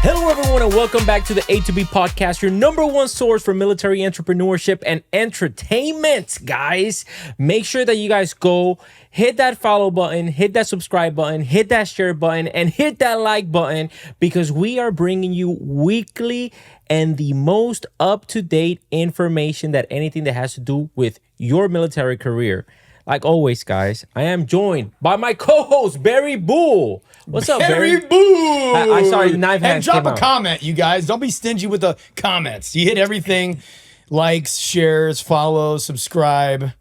Hello, everyone, and welcome back to the A to B podcast, your number one source for military entrepreneurship and entertainment, guys. Make sure that you guys go hit that follow button, hit that subscribe button, hit that share button, and hit that like button because we are bringing you weekly and the most up-to-date information that anything that has to do with your military career. Like always, guys, I am joined by my co-host, Barry Bull. What's up, Barry? Barry Bull! I sorry, knife hands And drop came a out. comment, you guys. Don't be stingy with the comments. You hit everything. Likes, shares, follows, subscribe,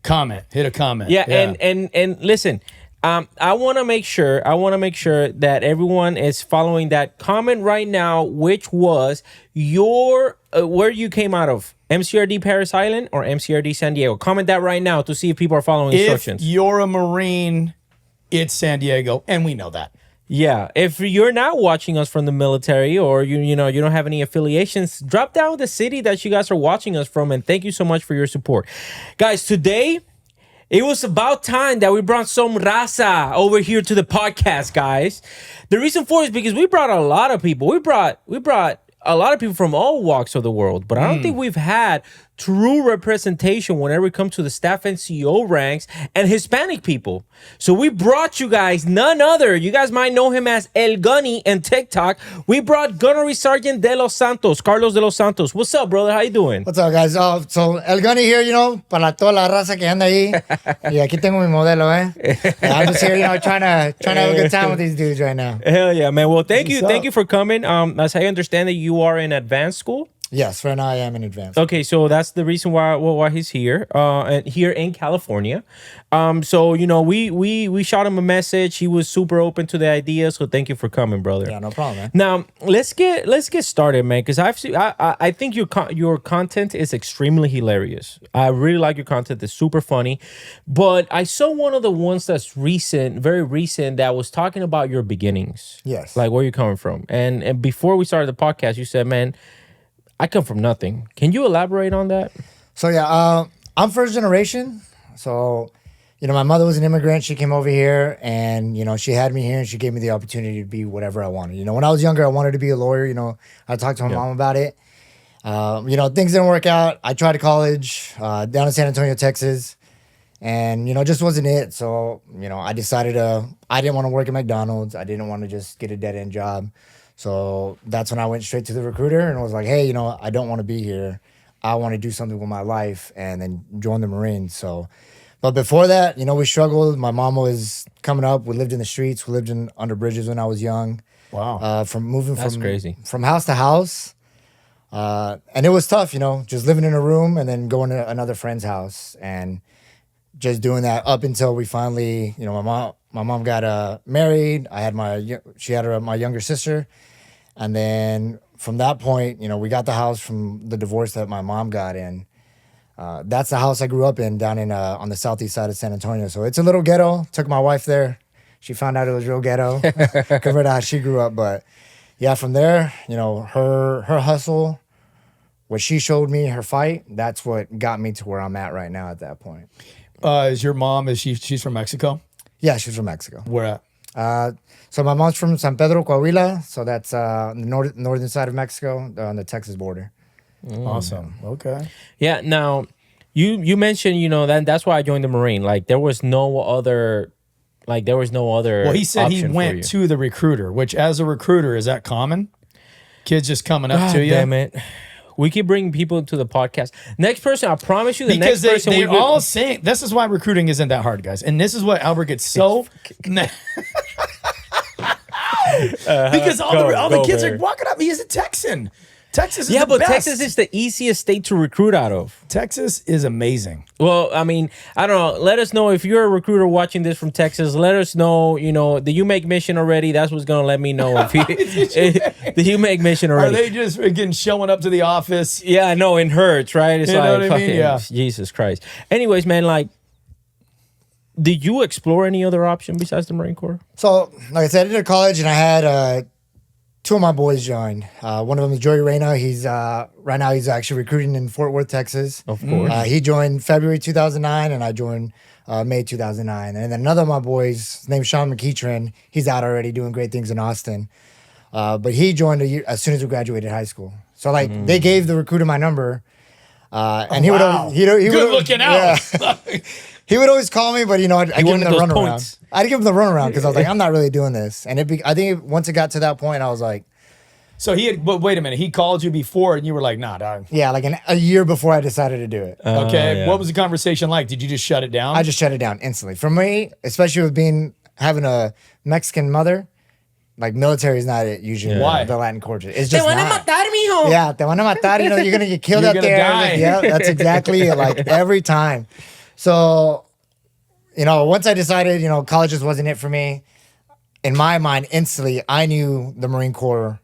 comment. Hit a comment. Yeah. And listen, I want to make sure that everyone is following that comment right now, which was your where you came out of. MCRD Paris Island or MCRD San Diego? Comment that right now to see if people are following instructions. If you're a Marine, it's San Diego, and we know that. Yeah, if you're not watching us from the military or you don't have any affiliations, drop down the city that you guys are watching us from, and thank you so much for your support. Guys, today it was about time that we brought some raza over here to the podcast, guys. The reason for it is because we brought a lot of people. We brought a lot of people from all walks of the world, but I don't think we've had true representation whenever it comes to the staff NCO ranks and Hispanic people. So we brought you guys none other. You guys might know him as El Gunny and TikTok. We brought Gunnery Sergeant de los Santos, Carlos de los Santos. What's up, brother? How you doing? What's up, guys? So El Gunny here, para toda la raza que anda ahí. Y aquí tengo mi modelo, I'm just here, trying to have a good time with these dudes right now. Hell yeah, man. Well, thank you for coming. As I understand that you are in advanced school. Yes, right now I am in advance. Okay, so that's the reason why he's here, and here in California. So we shot him a message. He was super open to the idea. So thank you for coming, brother. Yeah, no problem, man. Now let's get started, man. Because I think your content is extremely hilarious. I really like your content. It's super funny. But I saw one of the ones that's very recent, that was talking about your beginnings. Yes. Like where you're coming from. And before we started the podcast, you said, man, I come from nothing. Can you elaborate on that? So yeah, I'm first generation. So, my mother was an immigrant. She came over here and, she had me here and she gave me the opportunity to be whatever I wanted. When I was younger, I wanted to be a lawyer. I talked to my mom about it. Things didn't work out. I tried to college down in San Antonio, Texas. And, just wasn't it. So, I decided I didn't want to work at McDonald's. I didn't want to just get a dead-end job. So that's when I went straight to the recruiter and was like, hey, I don't want to be here. I want to do something with my life, and then join the Marines. So, but before that, we struggled. My mom was coming up. We lived in the streets. We lived under bridges when I was young. Wow. That's crazy. From house to house. And it was tough, just living in a room and then going to another friend's house and just doing that up until we finally, my mom got married. I had my younger sister. And then from that point, we got the house from the divorce that my mom got in. That's the house I grew up in down in on the southeast side of San Antonio. So it's a little ghetto. Took my wife there. She found out it was real ghetto compared to how she grew up. But yeah, from there, her hustle, what she showed me, her fight, that's what got me to where I'm at right now at that point. Is your mom, she's from Mexico? Yeah, she's from Mexico. Where at? So my mom's from San Pedro, Coahuila. So that's the northern side of Mexico on the Texas border. Awesome. Okay. Yeah. Now, you mentioned, that's why I joined the Marine. Like there was no other. Well, he said he went to the recruiter, which as a recruiter, is that common? Kids just coming up to you? Damn it. We keep bringing people to the podcast. Next person, I promise you, because they're all saying, this is why recruiting isn't that hard, guys. And this is what Albert gets so mad. Because all the kids are walking up. He is a Texan. Texas is the best. Texas is the easiest state to recruit out of. Texas is amazing. Well, I mean, I don't know. Let us know if you're a recruiter watching this from Texas. Let us know, did you make mission already? That's what's going to let me know. Did you make mission already? Are they just, again, showing up to the office? Yeah, I know. It hurts, right? It's you know like, what I mean? Yeah. Jesus Christ. Anyways, man, did you explore any other option besides the Marine Corps? So, like I said, I did college and I had two of my boys join. One of them is Joey Reyna. He's right now he's actually recruiting in Fort Worth, Texas. Of course. He joined February 2009, and I joined May 2009. And then another of my boys, his name's Sean McEachran. He's out already doing great things in Austin. But he joined a year as soon as we graduated high school. So like they gave the recruiter my number, and he would always, he Good would, looking out. he would always call me, but you know I'd give him wanted the those runaround. points. I'd give him the runaround because I was like, I'm not really doing this. And I think once it got to that point, I was like, So but wait a minute. He called you before, and you were like, "Nah, dog." yeah, like a year before I decided to do it. Okay. yeah. What was the conversation like? Did you just shut it down? I just shut it down instantly. For me, especially with having a Mexican mother, like military is not it usually. Why? The Latin culture. It's just not. Yeah, te van a matar. You know, you're gonna get killed You're out gonna there. die. Yeah, that's exactly it. Like every time. So, you know, once I decided, you know, college just wasn't it for me. In my mind, instantly, I knew the Marine Corps.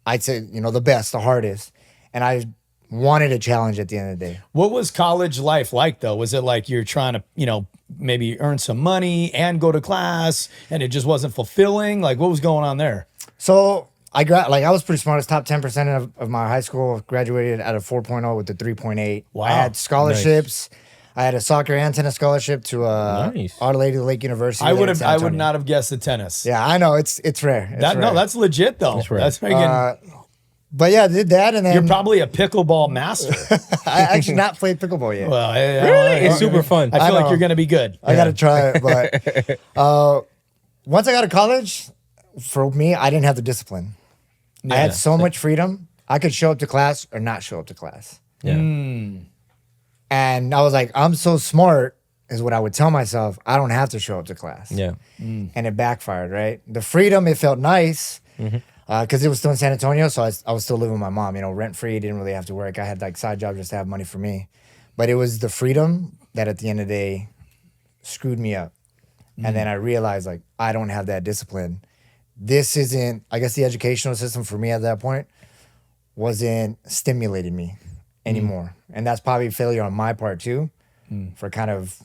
I'd say, you know, the best, the hardest, and I wanted a challenge at the end of the day. What was college life like, though? Was it like you're trying to, you know, maybe earn some money and go to class, and it just wasn't fulfilling? Like, what was going on there? So I was pretty smart. I was top 10% of my high school. Graduated at a 4.0 with a 3.8. Wow. I had scholarships. I had a soccer and tennis scholarship to Nice. Our Lady of the Lake University. I there would in San I would Antonio. not have guessed the tennis. Yeah, I know it's rare. It's rare. No, that's legit though. That's rare. That's freaking. But yeah, I did that, and then You're probably a pickleball master. I actually not played pickleball yet. Well, Really? It's super fun. I feel I like know. you're gonna be good. I gotta try it, but once I got to college, for me, I didn't have the discipline. I had so much freedom. I could show up to class or not show up to class. Yeah. And I was like, I'm so smart, is what I would tell myself. I don't have to show up to class. Yeah. And it backfired, right? The freedom, it felt nice because it was still in San Antonio. So I was still living with my mom, you know, rent free, didn't really have to work. I had like side jobs just to have money for me. But it was the freedom that at the end of the day screwed me up. And then I realized like, I don't have that discipline. This isn't, I guess the educational system for me at that point wasn't stimulating me anymore. And that's probably failure on my part too, for kind of,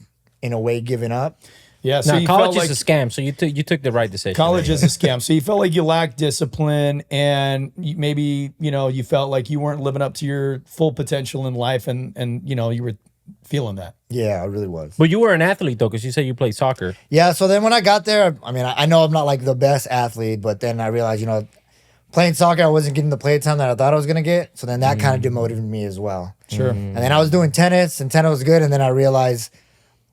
in a way, giving up. Yeah. So Now, you college felt is like a scam, so you took the right decision. college is a scam. So you felt like you lacked discipline, and maybe you felt like you weren't living up to your full potential in life, and you were feeling that. Yeah, I really was. But you were an athlete though, because you said you played soccer. Yeah, so then when I got there, I mean, I know I'm not like the best athlete, but then I realized, you know, playing soccer, I wasn't getting the play time that I thought I was going to get. So then that kind of demotivated me as well. Sure. And then I was doing tennis, and tennis was good. And then I realized,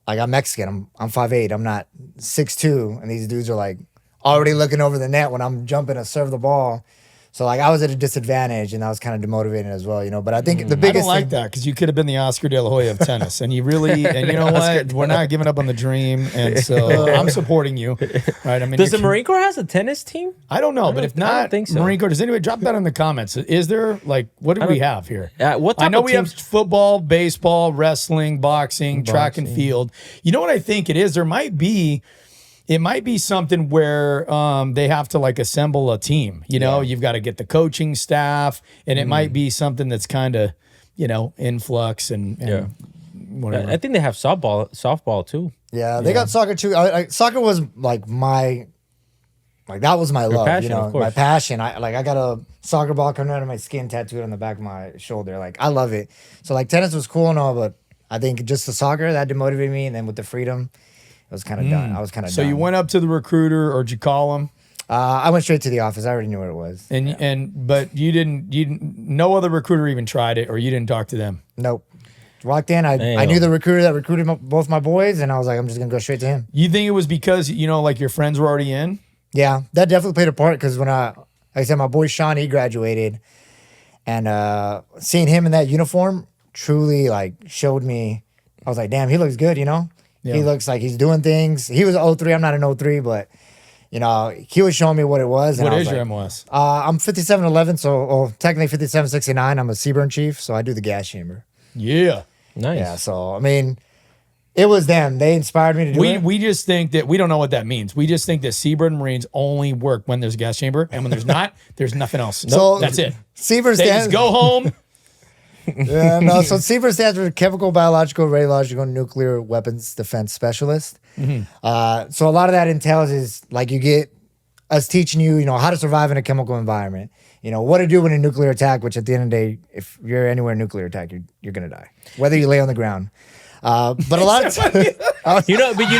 like, I'm Mexican. I'm 5'8". I'm not 6'2". And these dudes are like already looking over the net when I'm jumping to serve the ball. So like I was at a disadvantage, and that was kind of demotivating as well, you know. But I think the I biggest don't like thing, that, because you could have been the Oscar De La Hoya of tennis, and you really, and you know what? We're not giving up on the dream, and so I'm supporting you. Right? I mean, Does the Marine Corps has a tennis team? I don't know, but if I don't not, think so. Marine Corps. Does anybody drop that in the comments? Is there like what do we have here? What type I know of we have teams- football, baseball, wrestling, boxing, track and field. You know what I think it is? It might be something where they have to like assemble a team. You know, you've got to get the coaching staff, and it might be something that's kind of, in flux and whatever. I think they have softball too. yeah, they got soccer too. Soccer was like that was my love, passion, you know, of course. my passion. I got a soccer ball coming out of my skin tattooed on the back of my shoulder. Like I love it. So like tennis was cool and all, but I think just the soccer that demotivated me, and then with the freedom, it was kind of done. I was kind of So done. you went up to the recruiter, or did you call him? I went straight to the office. I already knew where it was. But you didn't. No other recruiter even tried it, or you didn't talk to them. Nope. Walked in. I knew the recruiter that recruited both my boys, and I was like, I'm just gonna go straight to him. You think it was because like your friends were already in? Yeah, that definitely played a part because when like I said, my boy Sean, he graduated, and seeing him in that uniform truly like showed me. I was like, damn, he looks good, you know. Yeah. He looks like he's doing things. He was 03. I'm not an 03, but he was showing me what it was. And What I is was your like, MOS? I'm 5711, so technically 5769. I'm a Seaburn chief, so I do the gas chamber. Yeah. Nice. Yeah, so I mean, it was them. They inspired me to do it. We just think that we don't know what that means. We just think that Seabird Marines only work when there's a gas chamber, and when there's not, there's nothing else. So That's it. Seaburn They stands. just go home. Yeah, no. So Seaburn stands for Chemical, Biological, Radiological, Nuclear Weapons Defense Specialist. So a lot of that entails is like you get us teaching you, how to survive in a chemical environment. What to do in a nuclear attack. Which at the end of the day, if you're anywhere nuclear attack, you're gonna die, whether you lay on the ground. But a lot of You know, but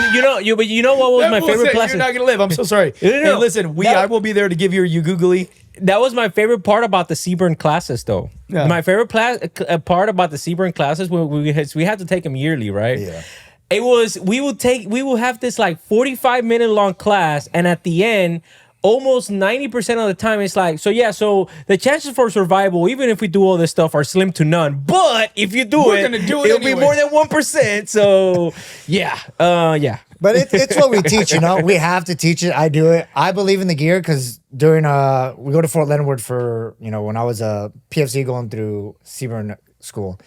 you know what was my favorite class? You're not gonna live. I'm so sorry. No. Hey, listen, I will be there to give you your googly. That was my favorite part about the Seaburn classes, though. Yeah. My favorite part about the Seaburn classes, we had to take them yearly, right? Yeah. It was we will have this like 45-minute long class, and at the end, almost 90% of the time, it's like, so the chances for survival, even if we do all this stuff, are slim to none. But if you do We're gonna do it it'll anyway. be more than 1%. So yeah. But it's what we teach, you know. We have to teach it. I do it. I believe in the gear because during we go to Fort Leonard Wood for, you know, when I was a PFC going through Seaburn school,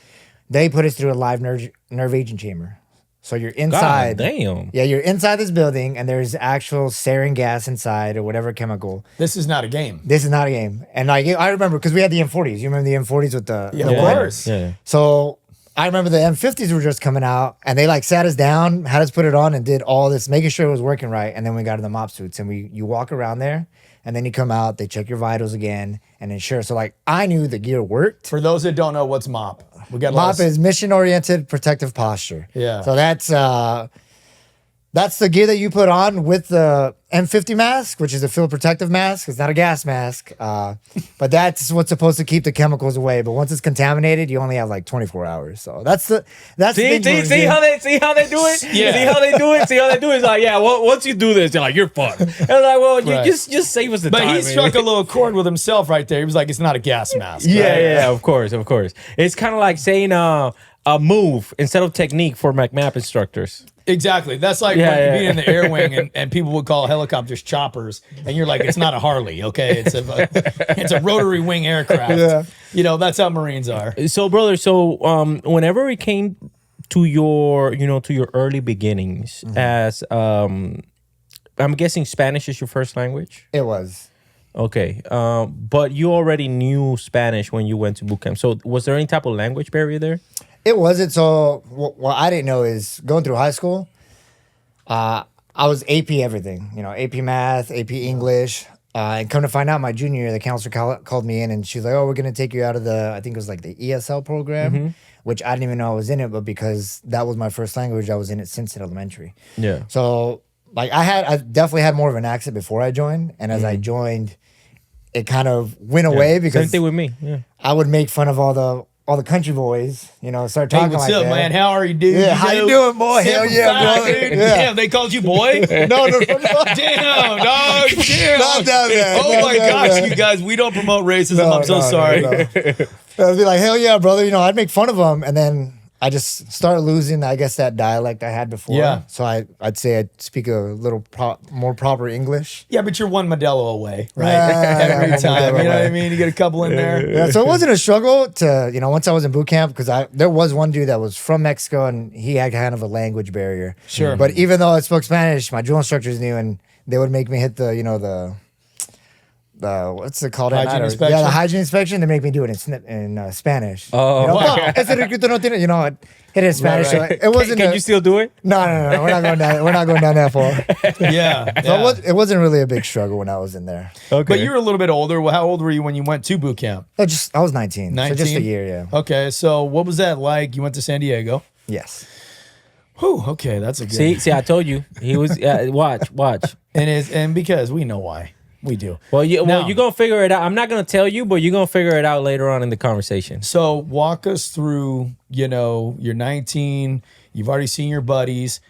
they put us through a live nerve agent chamber. So you're inside. God damn. Yeah, you're inside this building, and there's actual sarin gas inside or whatever chemical. This is not a game. This is not a game. And I remember because we had the M40s. You remember the M40s with the Yeah, the of wood? course. Yeah. So I remember the M50s were just coming out, and they like sat us down, had us put it on, and did all this, making sure it was working right. And then we got in the mop suits, and you walk around there, and then you come out, they check your vitals again, and ensure. So like I knew the gear worked. For those that don't know, what's MOP? We got MOP is mission-oriented protective posture. Yeah. So that's the gear that you put on with the M50 mask, which is a field protective mask. It's not a gas mask, but that's what's supposed to keep the chemicals away. But once it's contaminated, you only have like 24 hours. So that's the thing. See how they do it? Yeah. See how they do it? It's like, yeah, well, once you do this, they're like, you're fucked. And I'm like, well, you Right. just save us the But time. he man. struck a little chord with himself right there. He was like, it's not a gas mask. Yeah, right? yeah, of course. It's kind of like saying a move instead of technique for McMap instructors. Exactly. That's like Yeah, when yeah. being in the air wing and people would call helicopters choppers, and you're like, it's not a Harley, okay? It's a rotary wing aircraft. Yeah. You know, that's how Marines are. So, brother, whenever it came to your early beginnings as I'm guessing Spanish is your first language. It was. Okay, but you already knew Spanish when you went to boot camp. So was there any type of language barrier there? It wasn't. So what I didn't know is going through high school, I was AP everything, you know, AP math, AP English. And come to find out, my junior year, the counselor called me in, and she's like, oh, we're going to take you out of I think it was like the ESL program, which I didn't even know I was in it, but because that was my first language, I was in it since elementary. Yeah. So like I definitely had more of an accent before I joined. And as I joined, it kind of went away Same because thing with me. Yeah. I would make fun of all the country boys, you know, start Hey, talking what's like up, that. man? How are you, dude? Yeah, how you doing, boy? Hell Simple yeah, fact, brother. dude. Yeah. Damn, they called you boy? No, Damn, dog. Damn. Not that bad, Oh not my that gosh, bad. you guys, we don't promote racism. No, I'm so no, sorry. no. I'd be like, hell yeah, brother. You know, I'd make fun of them, and then I just started losing, I guess, that dialect I had before. Yeah. So I'd say I'd speak a little more proper English. Yeah, but you're one Modelo away, right? Yeah, Every one time, Modelo you know what I away. mean? You get a couple in there. Yeah, so it wasn't a struggle to, you know, once I was in boot camp, because there was one dude that was from Mexico, and he had kind of a language barrier. Sure. But even though I spoke Spanish, my drill instructors knew, and they would make me hit the what's it called? Hygiene inspection? Yeah, the hygiene inspection. They make me do it in Spanish. Oh, you know, wow. you know, I'd hit it in Spanish. Right, right. So it wasn't. Can you still do it? No. We're not going down. We're not going down that far. Yeah. So yeah. it wasn't really a big struggle when I was in there. Okay. But you're a little bit older. Well, how old were you when you went to boot camp? I was 19. 19? So just a year. Yeah. Okay, so what was that like? You went to San Diego. Yes. Whew, okay, that's a good. See, I told you he was. Watch. And because we know why. We do. Well, you're gonna figure it out. I'm not gonna tell you, but you're gonna figure it out later on in the conversation. So walk us through, you know, you're 19, you've already seen your buddies.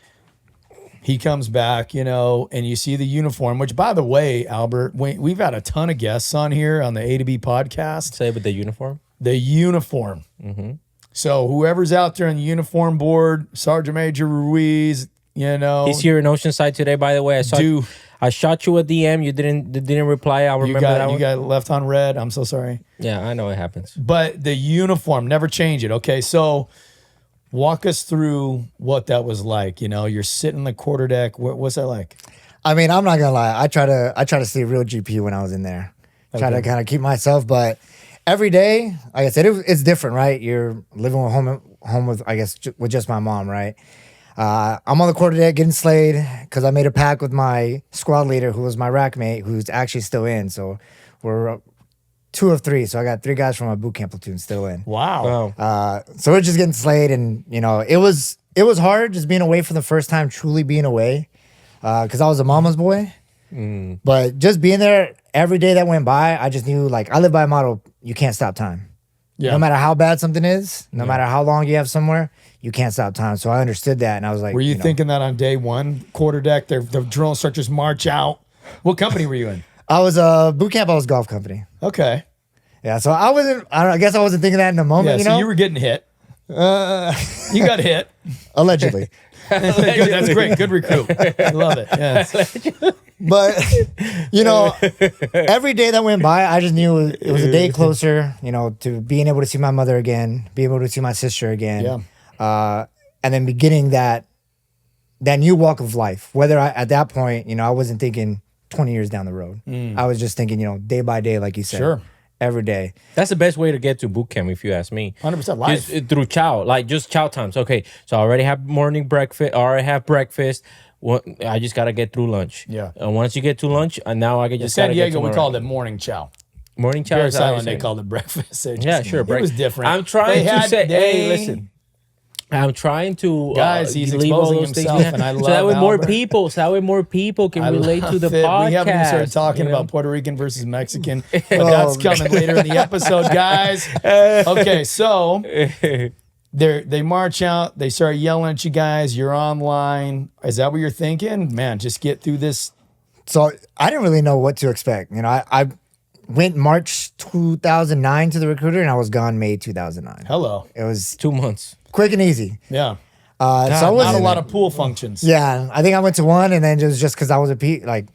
He comes back, you know, and you see the uniform, which by the way, Albert, we've had a ton of guests on here on the A to B podcast. Say with the uniform. The uniform. So whoever's out there on the uniform board, Sergeant Major Ruiz, you know. He's here in Oceanside today, by the way. I shot you a DM. You didn't reply. I'll remember that one. You got left on red. I'm so sorry. Yeah, I know it happens. But the uniform, never change it. Okay, so walk us through what that was like. You know, you're sitting in the quarterdeck. What's that like? I mean, I'm not gonna lie. I try to stay real GP when I was in there. Try to kind of keep myself, but every day, like I said, it's different, right? You're living home with, I guess, with just my mom, right? I'm on the quarterdeck getting slayed because I made a pact with my squad leader, who was my rack mate, who's actually still in. So we're 2 of 3. So I got 3 guys from my boot camp platoon still in. Wow. So we're just getting slayed, and you know, it was it was hard just being away for the first time, truly being away, because I was a mama's boy. But just being there every day that went by, I just knew, like, I live by a motto: you can't stop time. Yeah. No matter how bad something is, no matter how long you have somewhere, you can't stop time. So I understood that, and I was like, Were you know, thinking that on day one, quarterdeck, the drill instructors march out? What company were you in? I was boot camp. I was golf company. Okay. Yeah, so I wasn't. I guess I wasn't thinking that in the moment. Yeah, you know, you were getting hit. You got hit. allegedly. Good, that's great. Good recruit. I love it. Yes. But you know, every day that went by, I just knew it was a day closer. You know, to being able to see my mother again, being able to see my sister again. Yeah. And then beginning that new walk of life. Whether at that point, you know, I wasn't thinking 20 years down the road. I was just thinking, you know, day by day, like you said. Sure. Every day. That's the best way to get to boot camp, if you ask me. 100% life. Just through chow, like just chow times. Okay, so I already have morning breakfast. I already have breakfast. I just gotta get through lunch. Yeah. And once you get to lunch, now I can just San gotta get Diego, to we my called it morning chow. morning chow. Bear is how you Island, say they it. called it breakfast. Yeah, sure. It was different. I'm trying They to had- say, they- hey, listen. I'm trying to Guys, he's leave all exposing those things himself, behind. and I so that love way more Albert. people, can relate to the love it. podcast. We haven't even started talking you know? about Puerto Rican versus Mexican, but that's coming later in the episode, guys. Okay, so they march out, they start yelling at you guys. You're online. Is that what you're thinking? Man, just get through this. So I didn't really know what to expect. You know, I went March 2009 to the recruiter, and I was gone May 2009. Hello. It was 2 months. quick and easy. Yeah. So I Not a wasn't. lot of pool functions. Yeah, I think I went to one, and then just because I was like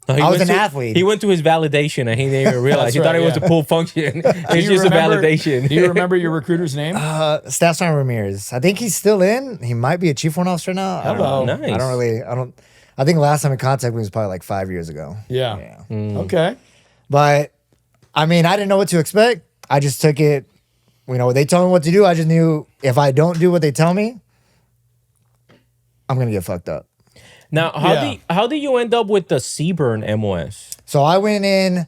No, he I was went an to- athlete. He went to his validation and he didn't even realize. That's He thought right, it was yeah. a pull function. It's Do you just remember- a validation. Do you remember your recruiter's name? Staff Sergeant Ramirez. I think he's still in. He might be a chief warrant officer now. I don't Hello. know. Nice. I think last time in contact was probably like 5 years ago. Yeah. Mm. Okay. But I mean, I didn't know what to expect. I just took it. You know, they told me what to do. I just knew if I don't do what they tell me, I'm gonna get fucked up. Now, how do you end up with the Seaburn MOS? So I went in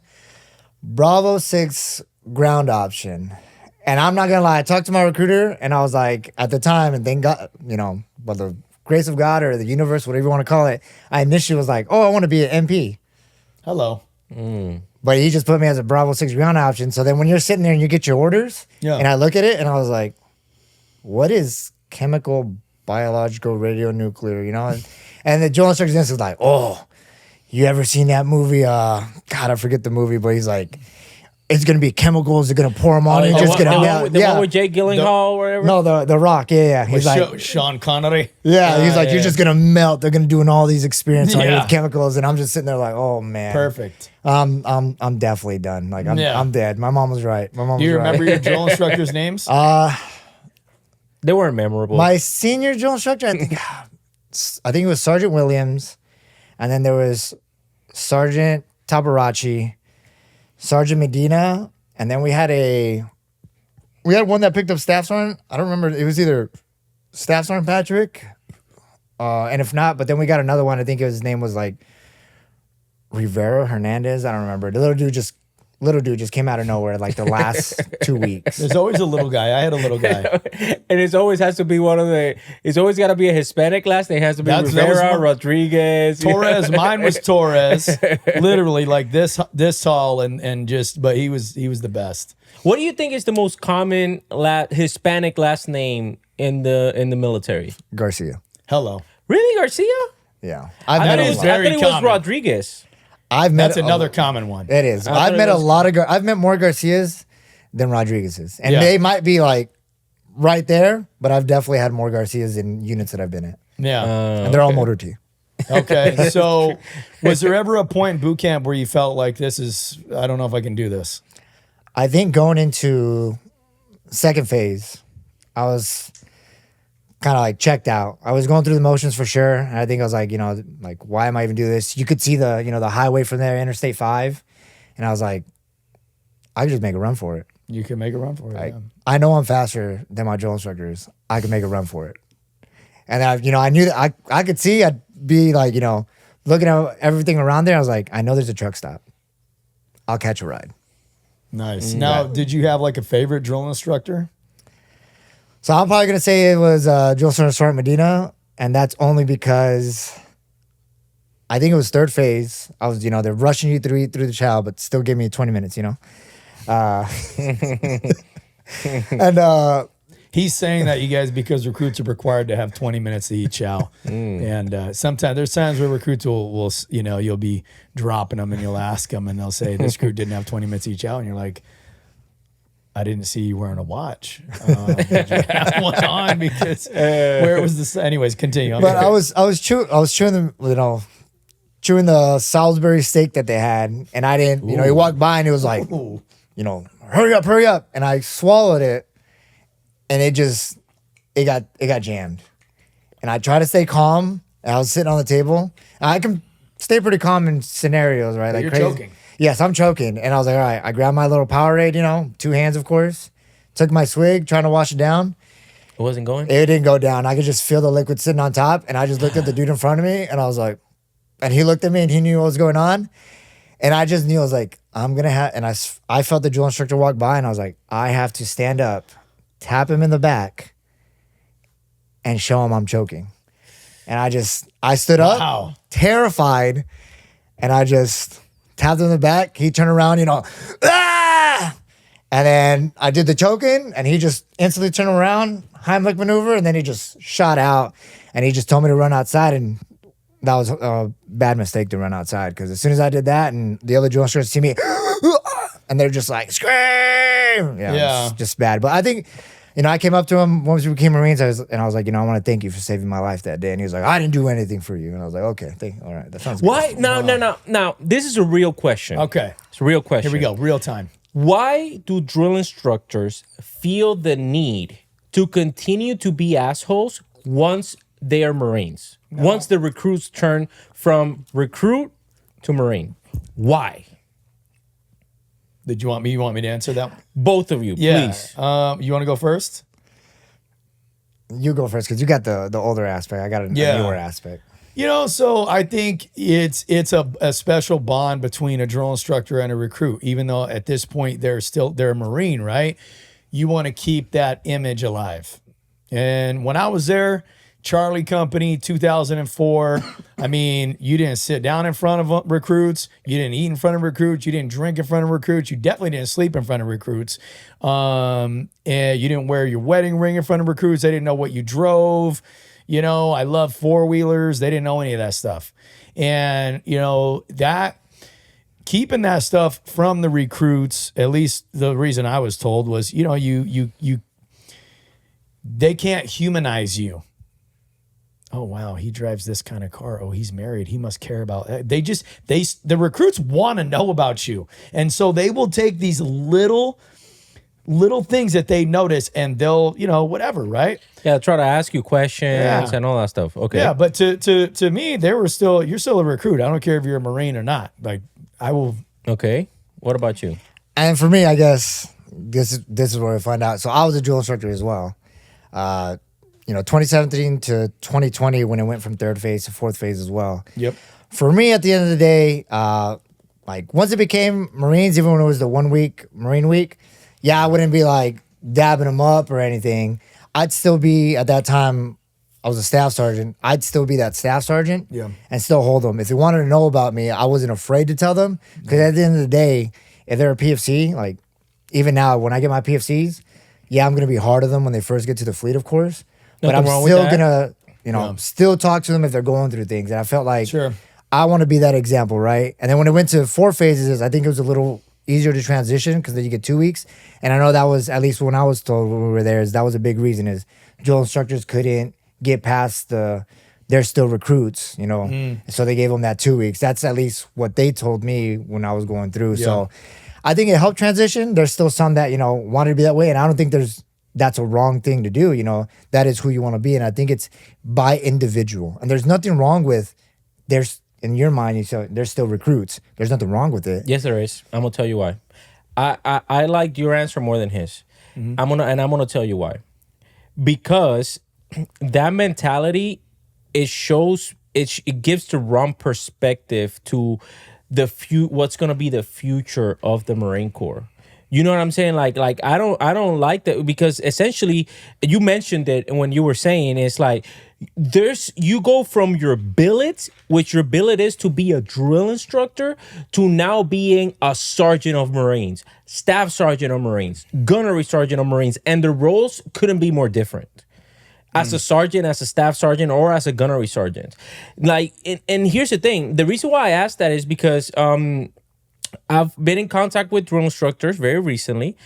Bravo 6 ground option. And I'm not gonna lie, I talked to my recruiter and I was like, at the time, and thank God, you know, by the grace of God or the universe, whatever you want to call it, I initially was like, oh, I want to be an MP. Hello. But he just put me as a Bravo 6 ground option. So then when you're sitting there and you get your orders, Yeah. and I look at it and I was like, what is chemical, biological, radionuclear, you know? And the drill instructor is like, oh, you ever seen that movie? God, I forget the movie, but he's like, it's going to be chemicals. They're going to pour them on you. The Just one- going the to one melt. with- the one with Jake Gyllenhaal or whatever? No, the Rock. Yeah. He's like, Sean Connery. yeah. He's like, yeah. you're just going to melt. They're going to do all these experiments on you Yeah. with chemicals. And I'm just sitting there like, oh, man. Perfect. I'm definitely done. Like, I'm dead. My mom was right. My mom Do was you right. remember your drill instructors' names? They weren't memorable. My senior drill instructor, I think it was Sergeant Williams, and then there was Sergeant Tabarachi, Sergeant Medina, and then we had one that picked up Staff Sergeant. I don't remember. It was either Staff Sergeant Patrick, and if not, but then we got another one. I think his name was like Rivera Hernandez. I don't remember. The little dude just came out of nowhere like the last 2 weeks. There's always a little guy. I had a little guy. And it's always has to be it's always got to be a Hispanic last name. It has to be That was Rivera, one. Rodriguez. Torres. Mine was Torres. Literally like this tall and just, but he was the best. What do you think is the most common Hispanic last name in the military? Garcia. Hello. Really, Garcia? Yeah, I That thought is it very was common. Rodriguez. I've met That's another common one. It is. thought I've it met a was- lot of. I've met more Garcias than Rodriguez's, and Yeah. they might be like right there. But I've definitely had more Garcias in units that I've been at, Yeah. and they're all motor T. Okay. So was there ever a point in boot camp where you felt like I don't know if I can do this? I think going into second phase, I was kind of like checked out. I was going through the motions for sure. And I think I was like, like, why am I even doing this? You could see the highway from there, Interstate 5. And I was like, I could just make a run for it. You can make a run for it. Like, yeah. I know I'm faster than my drill instructors. I can make a run for it. And I knew that I could see I'd be like, looking at everything around there. I was like, I know there's a truck stop. I'll catch a ride. Nice. Now, did you have like a favorite drill instructor? So I'm probably gonna say it was Drill Sergeant Medina, and that's only because I think it was third phase. I was, they're rushing you through the chow, but still give me 20 minutes, and He's saying that, you guys, because recruits are required to have 20 minutes to eat chow. And sometimes there's times where recruits will, you'll be dropping them and you'll ask them and they'll say, this recruit didn't have 20 minutes to eat chow. And you're like, I didn't see you wearing a watch. Did you have one on? Because where was this? Anyways, continue. But I was chewing the, chewing the Salisbury steak that they had, and I didn't, he walked by and he was like, hurry up. And I swallowed it. And it got jammed. And I tried to stay calm. And I was sitting on the table. And I can stay pretty calm in scenarios, right? But like you're crazy. choking. Yes, I'm choking. And I was like, all right. I grabbed my little Powerade, 2 hands, of course. Took my swig, trying to wash it down. It wasn't going? It didn't go down. I could just feel the liquid sitting on top. And I just looked at the dude in front of me. And I was like, and he looked at me and he knew what was going on. And I just knew, I was like, I'm going to have, and I felt the drill instructor walk by and I was like, I have to stand up, tap him in the back, and show him I'm choking. And I stood up, terrified, and I just tapped him in the back. He turned around, ah! And then I did the choking, and he just instantly turned around, Heimlich maneuver, and then he just shot out, and he just told me to run outside, and that was a bad mistake to run outside, because as soon as I did that, and the other drill instructors see me, and they're just like, scream! Yeah. It's just bad. But I think, I came up to him once we became Marines, I was like, I want to thank you for saving my life that day. And he was like, I didn't do anything for you. And I was like, okay, all right, that sounds good. Why? No. Now, this is a real question. Okay. It's a real question. Here we go. Real time. Why do drill instructors feel the need to continue to be assholes once they are Marines? No. Once the recruits turn from recruit to Marine? Why? You want me to answer that? Both of you, please. You want to go first? You go first, because you got the older aspect. I got a newer aspect. So I think it's a special bond between a drill instructor and a recruit, even though at this point they're a Marine, right? You want to keep that image alive. And when I was there, Charlie Company, 2004. I mean, you didn't sit down in front of recruits. You didn't eat in front of recruits. You didn't drink in front of recruits. You definitely didn't sleep in front of recruits. And you didn't wear your wedding ring in front of recruits. They didn't know what you drove. I love four-wheelers. They didn't know any of that stuff. And, that keeping that stuff from the recruits, at least the reason I was told was, they can't humanize you. Oh, wow, he drives this kind of car. Oh, he's married. He must care about it. The recruits want to know about you. And so they will take these little things that they notice and they'll, whatever, right? Yeah, try to ask you questions and all that stuff. Okay. Yeah, but to me, you're still a recruit. I don't care if you're a Marine or not. Like, I will. Okay. What about you? And for me, I guess this is where I find out. So I was a drill instructor as well. 2017 to 2020 when it went from third phase to fourth phase as well. Yep. For me, at the end of the day, once it became Marines, even when it was the 1 week Marine week, I wouldn't be like dabbing them up or anything. I'd still be, at that time, I was a staff sergeant. I'd still be that staff sergeant and still hold them. If they wanted to know about me, I wasn't afraid to tell them, because at the end of the day, if they're a PFC, like even now when I get my PFCs, I'm going to be hard on them when they first get to the fleet, of course. But I'm still gonna, still talk to them if they're going through things. And I felt like I want to be that example, right? And then when it went to 4 phases, I think it was a little easier to transition, because then you get 2 weeks. And I know that was, at least when I was told when we were there, that was a big reason, is drill instructors couldn't get past they're still recruits, So they gave them that 2 weeks. That's at least what they told me when I was going through. So I think it helped transition. There's still some that, wanted to be that way. And I don't think that's a wrong thing to do. That is who you want to be. And I think it's by individual. And there's nothing wrong with, in your mind, they're still recruits. There's nothing wrong with it. Yes, there is. I'm gonna tell you why. I liked your answer more than his. I'm gonna tell you why. Because that mentality, it gives the wrong perspective to what's gonna be the future of the Marine Corps. You know what I'm saying? Like I don't like that because essentially you mentioned it when you were saying it's like you go from your billet, which your billet is to be a drill instructor, to now being a sergeant of Marines, staff sergeant of Marines, gunnery sergeant of Marines, and the roles couldn't be more different. As a sergeant, as a staff sergeant, or as a gunnery sergeant. Like, and here's the thing. The reason why I asked that is because I've been in contact with drill instructors very recently.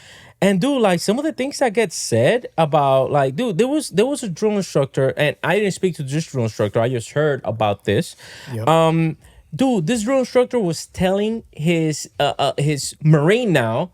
And dude, like some of the things that get said about like, dude, there was a drill instructor, and I didn't speak to this drill instructor. I just heard about this. Yep. Dude, this drill instructor was telling his Marine now,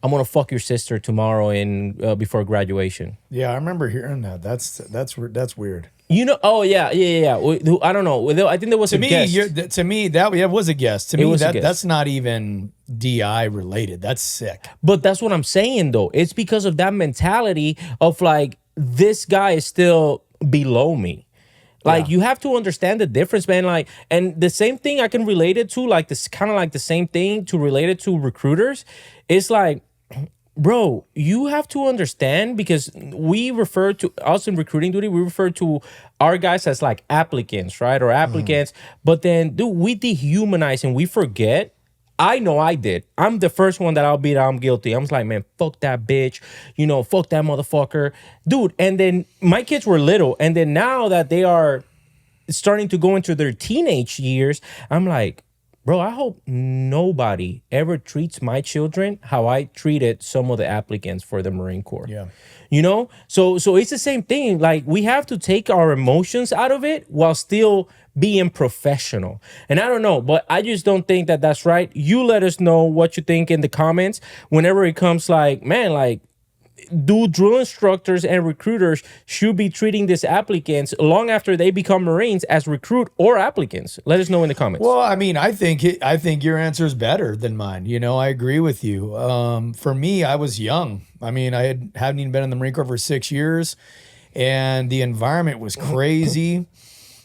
I'm gonna fuck your sister tomorrow in before graduation. Yeah, I remember hearing that. That's weird. You know? Oh yeah. I don't know. I think there was To a me, guest. to me, that was a guess. To me, was a guess. that's not even DI related. That's sick. But that's what I'm saying though. It's because of that mentality of like this guy is still below me. Like you have to understand the difference, man. Like, and the same thing I can relate it to, like this kind of like the same thing to relate it to recruiters. It's like, bro, you have to understand because we refer to us in recruiting duty, we refer to our guys as like applicants, right? Or applicants. But then, dude, we dehumanize and we forget. I know I did. I'm the first one that I'll be that I'm guilty. I'm just like, man, fuck that bitch. You know, fuck that motherfucker. Dude, and then my kids were little. And then now that they are starting to go into their teenage years, I'm like, bro, I hope nobody ever treats my children how I treated some of the applicants for the Marine Corps. Yeah. You know? So it's the same thing. Like, we have to take our emotions out of it while still being professional. And I don't know, but I just don't think that that's right. You let us know what you think in the comments whenever it comes like, man, like, do drill instructors and recruiters should be treating these applicants long after they become Marines as recruit or applicants? Let us know in the comments. Well, I mean, I think your answer is better than mine. You know, I agree with you. For me, I was young. I mean, hadn't even been in the Marine Corps for 6 years, and the environment was crazy.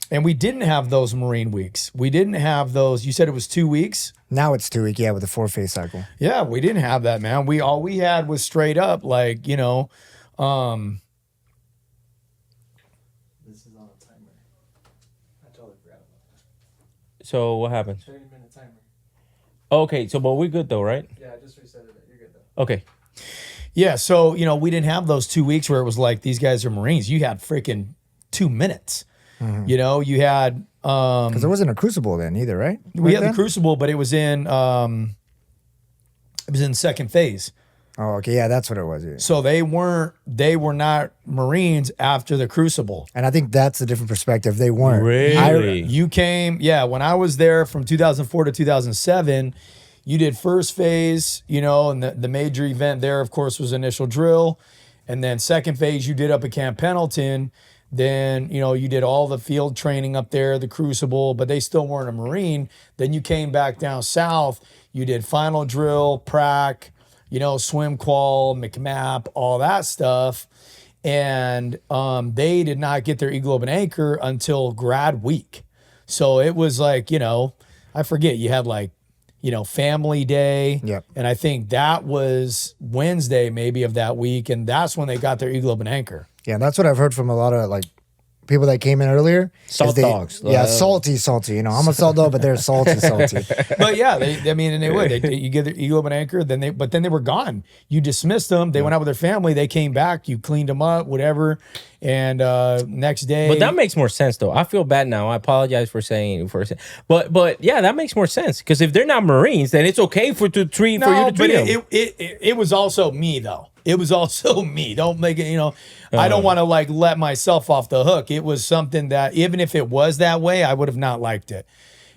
And we didn't have those Marine weeks. We didn't have those. You said it was 2 weeks. Now it's 2 week, yeah, with the 4-phase cycle. Yeah, we didn't have that, man. All we had was straight up, like, you know, This is on a timer. I totally forgot about that. So what happened? 30-minute timer. Okay, so but we're good though, right? Yeah, I just reset it. You're good though. Okay. yeah. So, you know, we didn't have those 2 weeks where it was like, these guys are Marines. You had freaking 2 minutes. You know, you had Because there wasn't a crucible then either, right? we had Back the Crucible, but it was in second phase. then? Oh, okay, yeah, that's what it was. Yeah. So they were not Marines after the Crucible. And I think that's a different perspective. They weren't. Really? You came, yeah, when I was there from 2004 to 2007, you did first phase, you know, and the major event there, of course, was initial drill. And then second phase, you did up at Camp Pendleton. Then, you know, you did all the field training up there, the Crucible, but they still weren't a Marine. Then you came back down south. You did final drill, prac, you know, swim qual, McMap, all that stuff. And they did not get their E-Globe and Anchor until grad week. So it was like, you know, I forget, you had like, you know, family day. Yep. And I think that was Wednesday maybe of that week. And that's when they got their E-Globe and Anchor. Yeah, that's what I've heard from a lot of like people that came in earlier. Salt is dogs. Yeah, salty. You know, I'm a salt dog, but they're salty. But yeah, they would. You get their E-Globe and Anchor, then they were gone. You dismissed them. They went out with their family. They came back. You cleaned them up, whatever. And next day. But that makes more sense though. I feel bad now. I apologize for saying but yeah, that makes more sense because if they're not Marines, then it's okay for you to treat them. It was also me though. It was also me. Don't make it, you know, I don't want to like let myself off the hook. It was something that even if it was that way, I would have not liked it.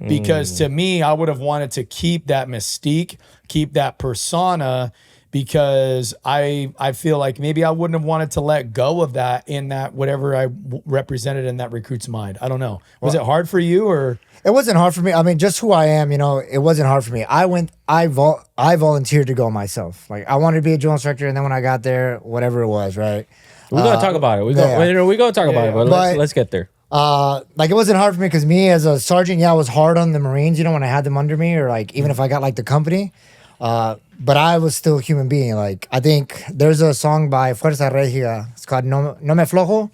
Because to me, I would have wanted to keep that mystique, keep that persona, because I feel like maybe I wouldn't have wanted to let go of that in that whatever I represented in that recruit's mind. I don't know. Was it hard for you or? It wasn't hard for me. I mean, just who I am, you know, it wasn't hard for me. I volunteered to go myself. Like I wanted to be a drill instructor, and then when I got there, whatever it was, right? We're gonna talk about it. We're gonna talk about it, but let's get there. Like it wasn't hard for me because me as a sergeant, yeah, I was hard on the Marines, you know, when I had them under me, or like even if I got like the company. But I was still a human being. Like, I think there's a song by Fuerza Regia. It's called No Me Flojo.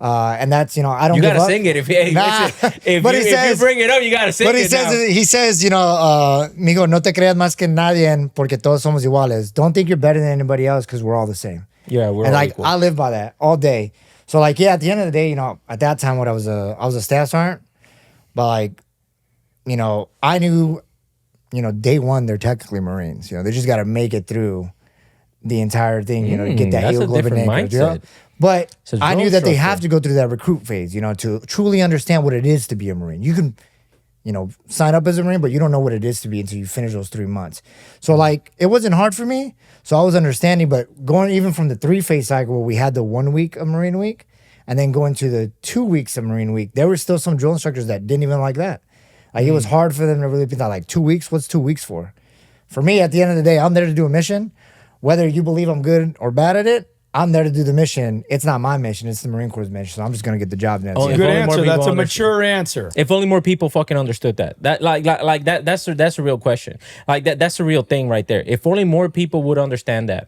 And that's, I don't You give gotta up. sing it if Nah. if But you bring it up. You gotta sing But it. Now. he says, mijo, no te creas más que nadie porque todos somos iguales. Don't think you're better than anybody else because we're all the same. Yeah, we're and all like equal. I live by that all day. So like, yeah, at the end of the day, at that time, I was a staff sergeant, but like, I knew, day one they're technically Marines. They just got to make it through the entire thing. To get that that's a hemoglobin different anchor, mindset. But It's a I knew drill that they structure. have to go through that recruit phase, to truly understand what it is to be a Marine. You can, sign up as a Marine, but you don't know what it is to be until you finish those 3 months. So like, it wasn't hard for me. So I was understanding, but going even from the 3-phase cycle where we had the 1 week of Marine week and then going to the 2 weeks of Marine week, there were still some drill instructors that didn't even like that. Like it was hard for them to really be like 2 weeks. What's 2 weeks for? For me, at the end of the day, I'm there to do a mission. Whether you believe I'm good or bad at it, I'm there to do the mission. It's not my mission. It's the Marine Corps' mission. So I'm just going to get the job done. Oh, That's if it. Good only more answer. people That's a understand. mature answer. If only more people fucking understood that. That's a real question. Like that's a real thing right there. If only more people would understand that.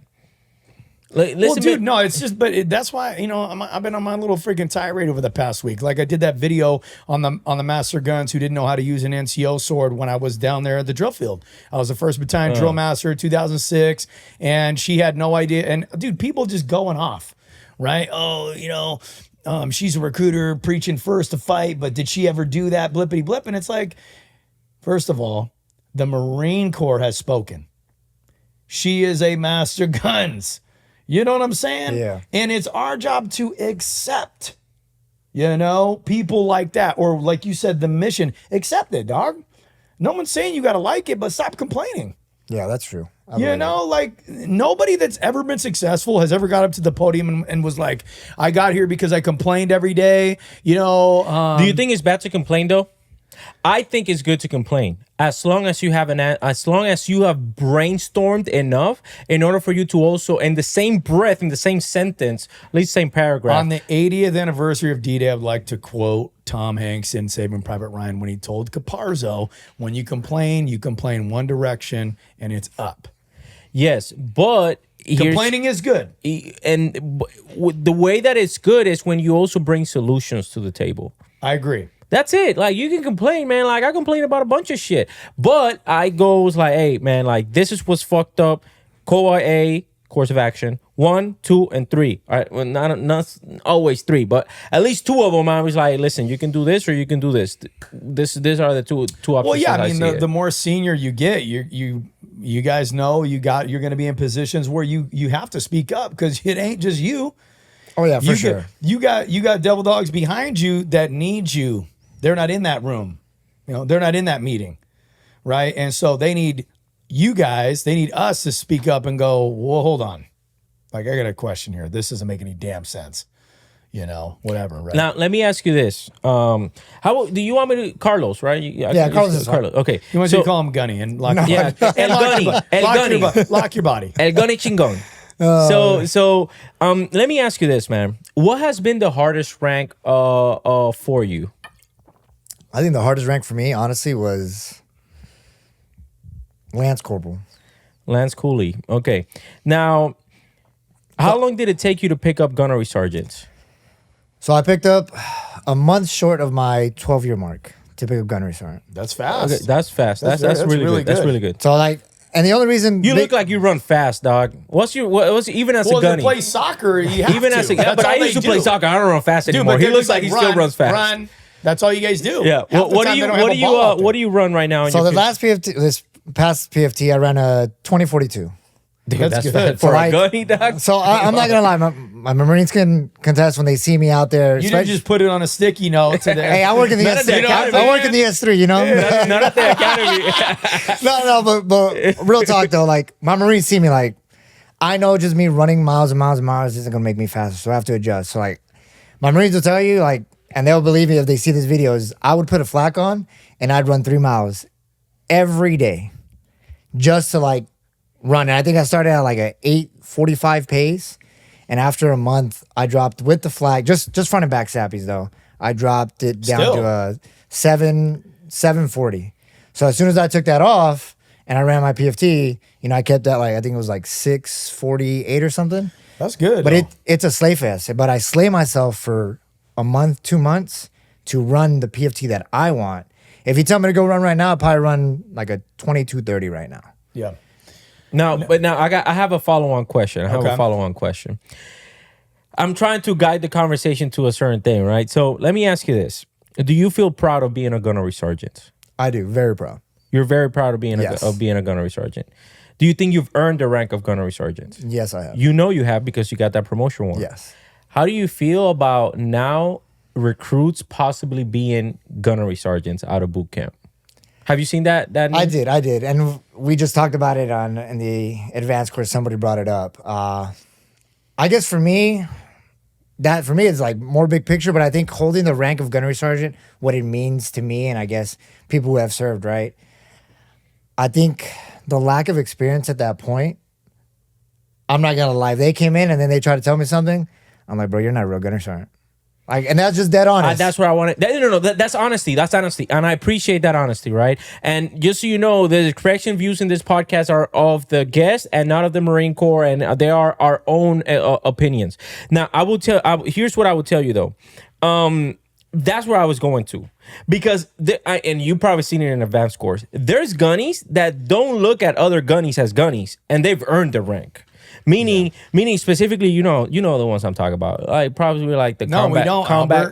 Listen, Well, dude, man, no, it's just, that's why I've been on my little freaking tirade over the past week. Like I did that video on the master guns who didn't know how to use an NCO sword when I was down there at the drill field. I was the 1st Battalion drill master, 2006, and she had no idea. And dude, people just going off, right? Oh, she's a recruiter preaching first to fight, but did she ever do that? Blippity blip, and it's like, first of all, the Marine Corps has spoken. She is a master guns. You know what I'm saying? Yeah. And it's our job to accept, people like that. Or like you said, the mission, accept it, dog. No one's saying you got to like it, but stop complaining. Yeah, that's true. Like nobody that's ever been successful has ever got up to the podium and was like, I got here because I complained every day. do you think it's bad to complain though? I think it's good to complain as long as you have brainstormed enough in order for you to also, in the same breath, in the same sentence, at least same paragraph. On the 80th anniversary of D-Day, I'd like to quote Tom Hanks in Saving Private Ryan when he told Caparzo, when you complain one direction and it's up. Yes, but Complaining is good. and the way that it's good is when you also bring solutions to the table. I agree. That's it. Like you can complain, man. Like I complain about a bunch of shit, but I goes like, hey, man, like this is what's fucked up. Core A, course of action 1, 2, and 3. All right, well, not always 3, but at least 2 of them. I was like, listen, you can do this or you can do this. These are the two options. Well, yeah, I see mean, it. the more senior you get, you guys know you're going to be in positions where you have to speak up because it ain't just you. Oh yeah, for sure. You got devil dogs behind you that need you. They're not in that room. They're not in that meeting. Right? And so they need you guys, they need us to speak up and go, well, hold on. Like, I got a question here. This doesn't make any damn sense. Whatever, right? Now, let me ask you this. How do you want me to Carlos, right? Yeah, Carlos is Carlos. Okay. You want to call him Gunny and lock your Yeah, body. El Gunny. Lock your body. El Gunny Chingon. So let me ask you this, man. What has been the hardest rank for you? I think the hardest rank for me, honestly, was Lance Corporal. Lance Cooley. Okay. Now, how long did it take you to pick up gunnery sergeants? So I picked up a month short of my 12-year mark to pick up gunnery sergeant. That's fast. Okay, that's fast. That's That's really really good. That's good. really good. So and the only reason You look like you run fast, dog. What's even as Well, a to gunny? play soccer, you have Even to. as a That's but all I they used to play do. soccer. I don't run fast Dude, anymore. but He they're looks just like he still run, runs fast. Run. That's all you guys do. Yeah. Half the What time do they you don't have a ball out there. what do you run right now? In so your the last PFT, this past PFT, I ran a 2042. Dude, That's that's good. fast So for a like- gunny, dog. So I'm not gonna lie, my Marines can contest when they see me out there. You didn't especially- just put it on a sticky note to Hey, I work in the None of S3. that, I work in the S3. Not at the academy. but real talk though, like my Marines see me like, I know just me running miles and miles and miles isn't gonna make me faster, so I have to adjust. So like, my Marines will tell you like, and they'll believe me if they see these videos. I would put a flak on and I'd run 3 miles every day, just to like run. And I think I started at like a 8:45 pace, and after a month, I dropped with the flag, just front and back sappies though. I dropped it down Still. to a 7:40. So as soon as I took that off, and I ran my PFT, I kept that I think it was 648 or something. That's good. But it's a slay fest. But I slay myself for a month, 2 months to run the PFT that I want. If you tell me to go run right now, I'll probably run like a 22:30 right now. Yeah. Now I have a follow-on question. Okay. I'm trying to guide the conversation to a certain thing, right? So let me ask you this. Do you feel proud of being a gunnery sergeant? I do. Very proud. You're very proud of being Yes. a gunnery sergeant. Do you think you've earned the rank of gunnery sergeant? Yes, I have. You know you have because you got that promotion one. Yes. How do you feel about now recruits possibly being gunnery sergeants out of boot camp? Have you seen that? I did, and we just talked about it in the advanced course. Somebody brought it up. I guess for me, it's like more big picture. But I think holding the rank of gunnery sergeant, what it means to me, and I guess people who have served, right? I think the lack of experience at that point. I'm not gonna lie. They came in and then they tried to tell me something. I'm like, bro, you're not a real gunnery sergeant. And that's just dead honest. That's what I wanted. No. That's honesty. That's honesty. And I appreciate that honesty, right? And just so you know, the correction views in this podcast are of the guest and not of the Marine Corps. And they are our own opinions. Now, here's what I would tell you, though. That's where I was going to. Because, and you probably seen it in advanced course, there's gunnies that don't look at other gunnies as gunnies. And they've earned the rank. Meaning specifically, the ones I'm talking about. Like probably like the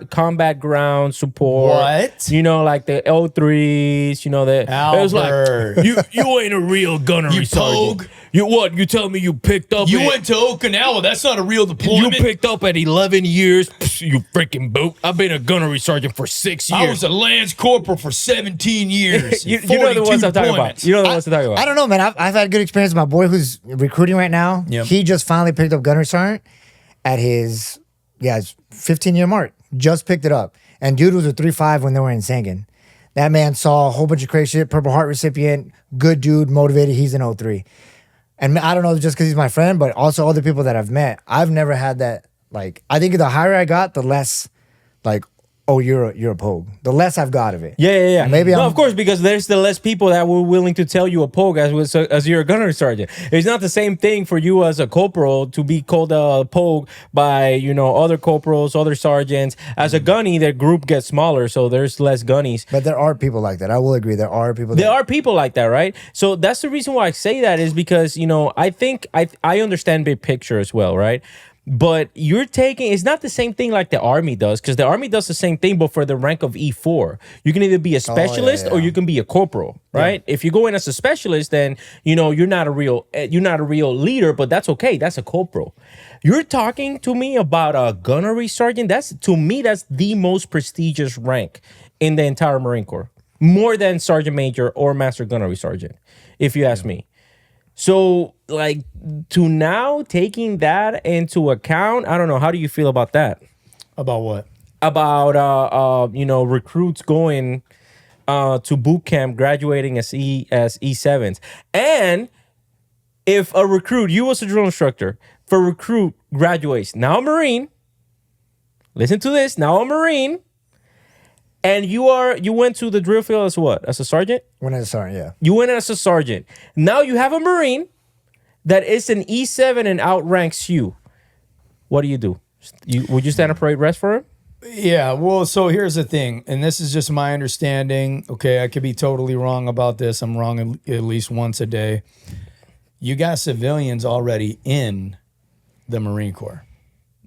combat ground support. What? Like the L3s, it was like you ain't a real gunnery sergeant. Pogue. You tell me you picked up went to Okinawa. That's not a real deployment. You picked up at 11 years. You freaking boot. I've been a gunnery sergeant for 6 years. I was a lance corporal for 17 years. you know the ones I'm talking about. I don't know, man. I've had good experience with my boy who's recruiting right now. Yep. He just finally picked up gunnery sergeant at his 15-year mark. Just picked it up. And dude was a 3.5 when they were in Sangan. That man saw a whole bunch of crazy shit. Purple Heart recipient. Good dude, motivated. He's an 03. And I don't know just because he's my friend, but also other people that I've met. I've never had that. I think the higher I got, the less you're a pogue. The less I've got of it. Yeah. Maybe of course, because there's the less people that were willing to tell you a pogue as you're a gunnery sergeant. It's not the same thing for you as a corporal to be called a pogue by other corporals, other sergeants. As a gunny, their group gets smaller, so there's less gunnies. But there are people like that. I will agree. There are people. There are people like that, right? So that's the reason why I say that is because I think I understand big picture as well, right? But it's not the same thing like the Army does, because the Army does the same thing, but for the rank of E4. You can either be a specialist or you can be a corporal, right? Yeah. If you go in as a specialist, then you're not a real leader, but that's okay. That's a corporal. You're talking to me about a gunnery sergeant. That's the most prestigious rank in the entire Marine Corps, more than sergeant major or master gunnery sergeant, if you ask me. So, to now taking that into account, I don't know. How do you feel about that? About what? About recruits going to boot camp, graduating as E7s, and if a recruit, you as a drill instructor, if a recruit graduates now a Marine, listen to this, now a Marine, and you went to the drill field as what? As a sergeant? Went as a sergeant, yeah. You went as a sergeant. Now you have a Marine that is an E7 and outranks you. What do you do? Would you stand up parade rest for him? Yeah, well, so here's the thing, and this is just my understanding. Okay, I could be totally wrong about this. I'm wrong at least once a day. You got civilians already in the Marine Corps.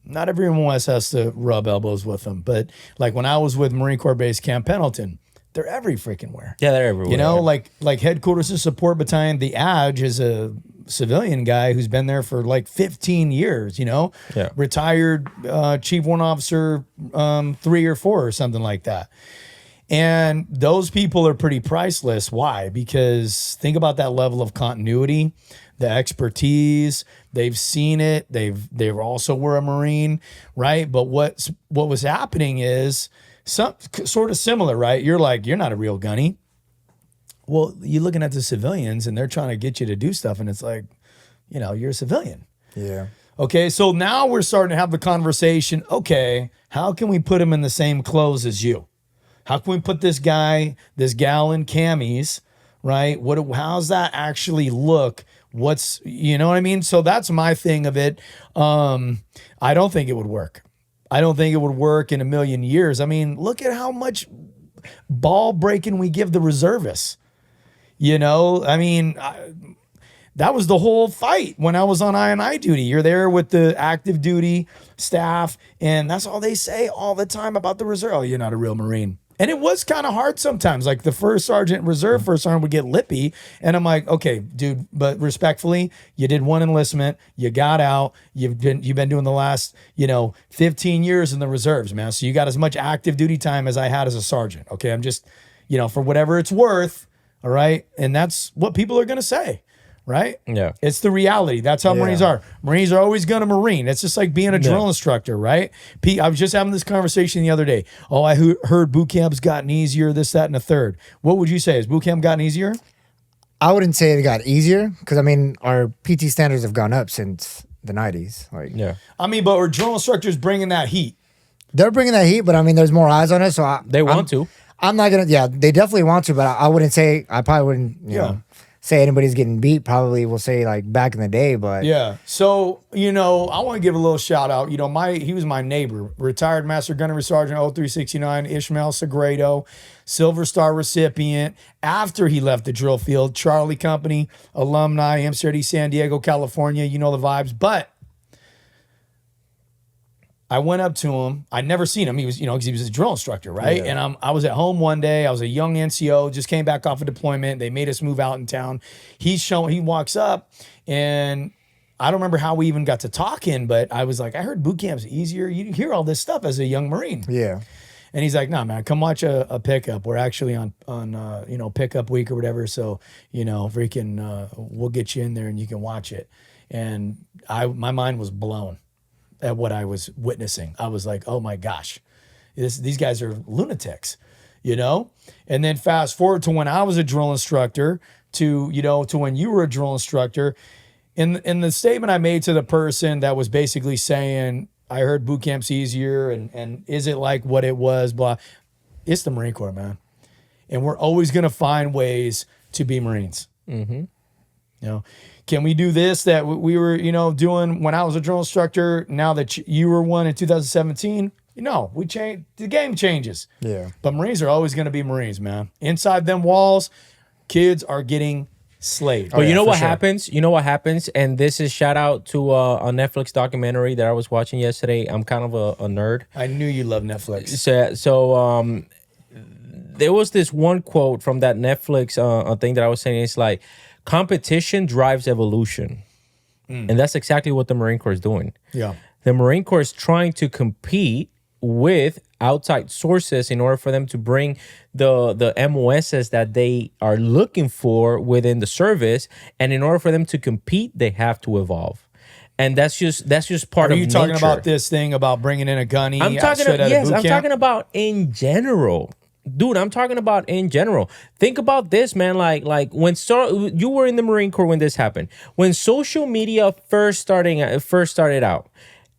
Not everyone has to rub elbows with them, but when I was with Marine Corps Base Camp Pendleton, they're every freaking where. Yeah, they're everywhere. Like Headquarters and Support Battalion, the ADG is a civilian guy who's been there for 15 years, Yeah. Retired Chief Warrant Officer 3 or 4 or something like that. And those people are pretty priceless. Why? Because think about that level of continuity, the expertise. They've seen it. They also were a Marine, right? But what was happening is some sort of similar, right? You're not a real gunny. Well, you're looking at the civilians and they're trying to get you to do stuff, and it's you're a civilian. Yeah. Okay, so now we're starting to have the conversation. Okay, how can we put him in the same clothes as you? How can we put this gal in camis, right? How's that actually look? What's, you know what I mean? So that's my thing of it. I don't think it would work. I don't think it would work in a million years. I mean, look at how much ball breaking we give the reservists. You know, I mean, that was the whole fight when I was on I&I duty. You're there with the active duty staff, and that's all they say all the time about the reserve. Oh, you're not a real Marine. And it was kind of hard sometimes. Like the first sergeant reserve first sergeant would get lippy. And I'm like, okay, dude, but respectfully, you did one enlistment, you got out, you've been doing the last, 15 years in the reserves, man. So you got as much active duty time as I had as a sergeant. Okay. I'm just, for whatever it's worth. All right. And that's what people are going to say. Right? Yeah. It's the reality. That's how Marines are. Marines are always going to Marine. It's just like being a drill instructor, right? I was just having this conversation the other day. Oh, I heard boot camp's gotten easier, this, that, and the third. What would you say? Has boot camp gotten easier? I wouldn't say it got easier because, our PT standards have gone up since the 90s. But our drill instructors bringing that heat. They're bringing that heat, but, there's more eyes on it. So they want to. I'm not going to, they definitely want to, but I wouldn't say, I probably wouldn't, you know. Say anybody's getting beat, probably will say like back in the day, but so I want to give a little shout out. He was my neighbor, retired Master Gunnery Sergeant 0369 Ishmael Segredo, Silver Star recipient. After he left the drill field, Charlie Company alumni, MCRD San Diego, California. You know the vibes, but I went up to him. I'd never seen him. He was, because he was a drill instructor, right? Yeah. And I was at home one day. I was a young NCO, just came back off a deployment. They made us move out in town. He walks up, and I don't remember how we even got to talking, but I was like, I heard boot camp's easier. You hear all this stuff as a young Marine. Yeah. And he's like, nah, man, come watch a pickup. We're actually on pickup week or whatever. So, we'll get you in there and you can watch it. And my mind was blown at what I was witnessing. I was like, oh my gosh, these guys are lunatics, And then fast forward to when I was a drill instructor to when you were a drill instructor. In the statement I made to the person that was basically saying, I heard boot camp's easier and is it like what it was, blah. It's the Marine Corps, man. And we're always going to find ways to be Marines. Mm-hmm. Can we do this that we were, doing when I was a drill instructor? Now that you were one in 2017, we change. The game changes. Yeah. But Marines are always going to be Marines, man. Inside them walls, kids are getting slayed. But you know what happens? You know what happens? And this is shout out to a Netflix documentary that I was watching yesterday. I'm kind of a nerd. I knew you loved Netflix. So there was this one quote from that Netflix thing that I was saying. It's like, competition drives evolution. And that's exactly what the Marine Corps is doing. Yeah. The Marine Corps is trying to compete with outside sources in order for them to bring the MOSs that they are looking for within the service. And in order for them to compete, they have to evolve. And that's just part of nature. Are you talking about this thing about bringing in a gunny? I'm talking about in general. Dude, I'm talking about in general. Think about this, man. Like when you were in the Marine Corps when this happened. When social media first started out,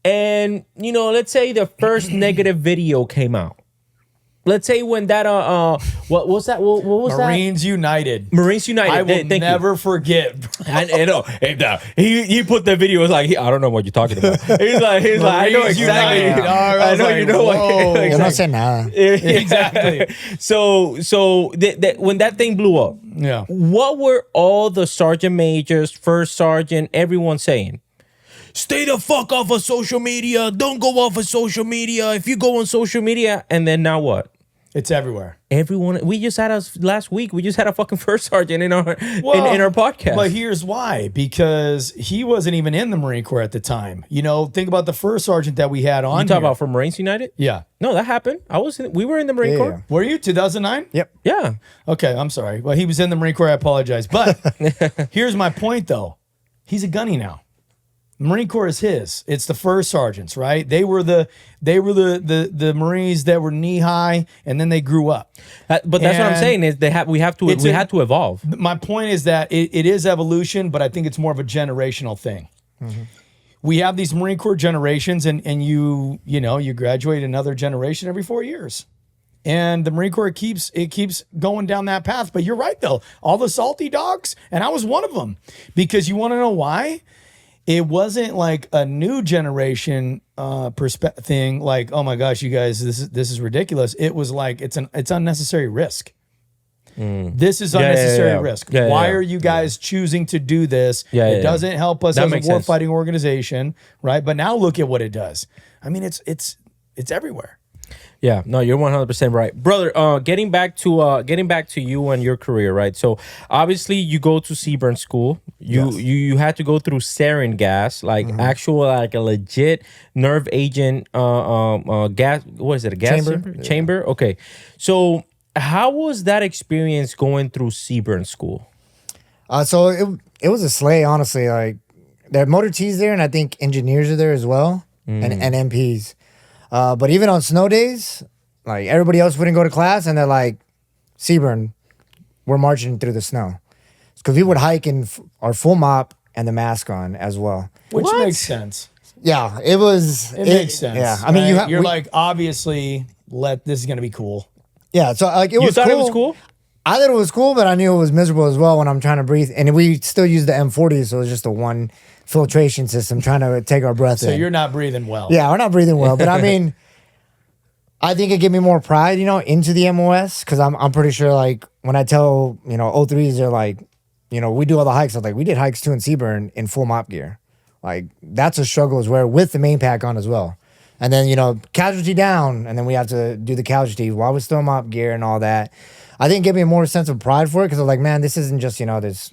and let's say the first negative video came out. Let's say when that what was that? What was that? Marines United. I will never forget. I know. He put that video. Was like, I don't know what you're talking about. He's like, I know exactly. I know you know what. Exactly. Not saying nada. Exactly. So when that thing blew up, what were all the sergeant majors, first sergeant, everyone saying? Stay the fuck off of social media. Don't go off of social media. If you go on social media, and then now what? It's everywhere. Everyone. We just had last week. We just had a fucking first sergeant in our in our podcast. But here's why: because he wasn't even in the Marine Corps at the time. Think about the first sergeant that we had on. You talk about from Marines United? Yeah. No, that happened. We were in the Marine Corps. Were you 2009? Yep. Yeah. Okay, I'm sorry. Well, he was in the Marine Corps. I apologize. But here's my point, though. He's a gunny now. Marine Corps is his. It's the first sergeants, right? They were the Marines that were knee high, and then they grew up. But that's what I'm saying is we had to evolve. My point is that it is evolution, but I think it's more of a generational thing. Mm-hmm. We have these Marine Corps generations, and you graduate another generation every 4 years. And the Marine Corps keeps going down that path. But you're right though. All the salty dogs, and I was one of them. Because you want to know why? It wasn't like a new generation thing, like, oh my gosh, you guys, this is ridiculous. It was like it's unnecessary risk. This is unnecessary risk. Why are you guys choosing to do this? It doesn't help us as a warfighting organization, right? But now look at what it does. I mean, it's everywhere. Yeah, no, you're 100% right, brother. Getting back to you and your career, right? So obviously you go to Seaburn School. You had to go through sarin gas, like actual, like a legit nerve agent, gas. What is it? A gas chamber? Okay, so how was that experience going through Seaburn School? So it was a sleigh, honestly. Like there are motor T's there, and I think engineers are there as well, and MPs. But even on snow days, like everybody else wouldn't go to class, and they're like, Seaburn, we're marching through the snow. Because we would hike in our full mop and the mask on as well. Which makes sense. Yeah, it makes sense. Yeah, I mean, you're like, obviously, this is going to be cool. Yeah, so like You thought it was cool? I thought it was cool, but I knew it was miserable as well when I'm trying to breathe. And we still use the M40, so it's just a one filtration system trying to take our breath in. So you're not breathing well. Yeah, we're not breathing well. But I mean, I think it gave me more pride, into the MOS, because I'm pretty sure, like, when I tell, O3s, they're like, we do all the hikes. I'm like, we did hikes too in Seaburn in full mop gear. Like, that's a struggle as well, with the main pack on as well. And then, casualty down, and then we have to do the casualty while we're still in mop gear and all that. I think it gave me a more sense of pride for it, because I was like, man, this isn't just, this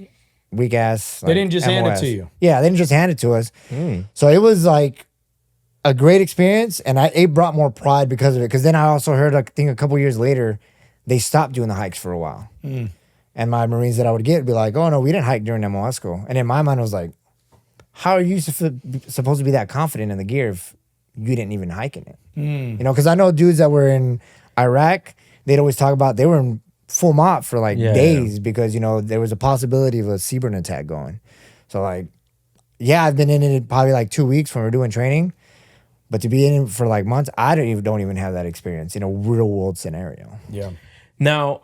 weak ass. They didn't just hand it to you. Yeah, they didn't just hand it to us. So it was like a great experience, and it brought more pride because of it. Because then I also heard, I think a couple years later, they stopped doing the hikes for a while. And my Marines that I would get would be like, oh no, we didn't hike during MOS school. And in my mind, I was like, how are you supposed to be that confident in the gear if you didn't even hike in it? Because I know dudes that were in Iraq, they'd always talk about they were in full mop for like days because, there was a possibility of a Seaburn attack going. So like, yeah, I've been in it probably like 2 weeks when we're doing training, but to be in it for like months, I don't even have that experience in a real world scenario. Yeah. Now,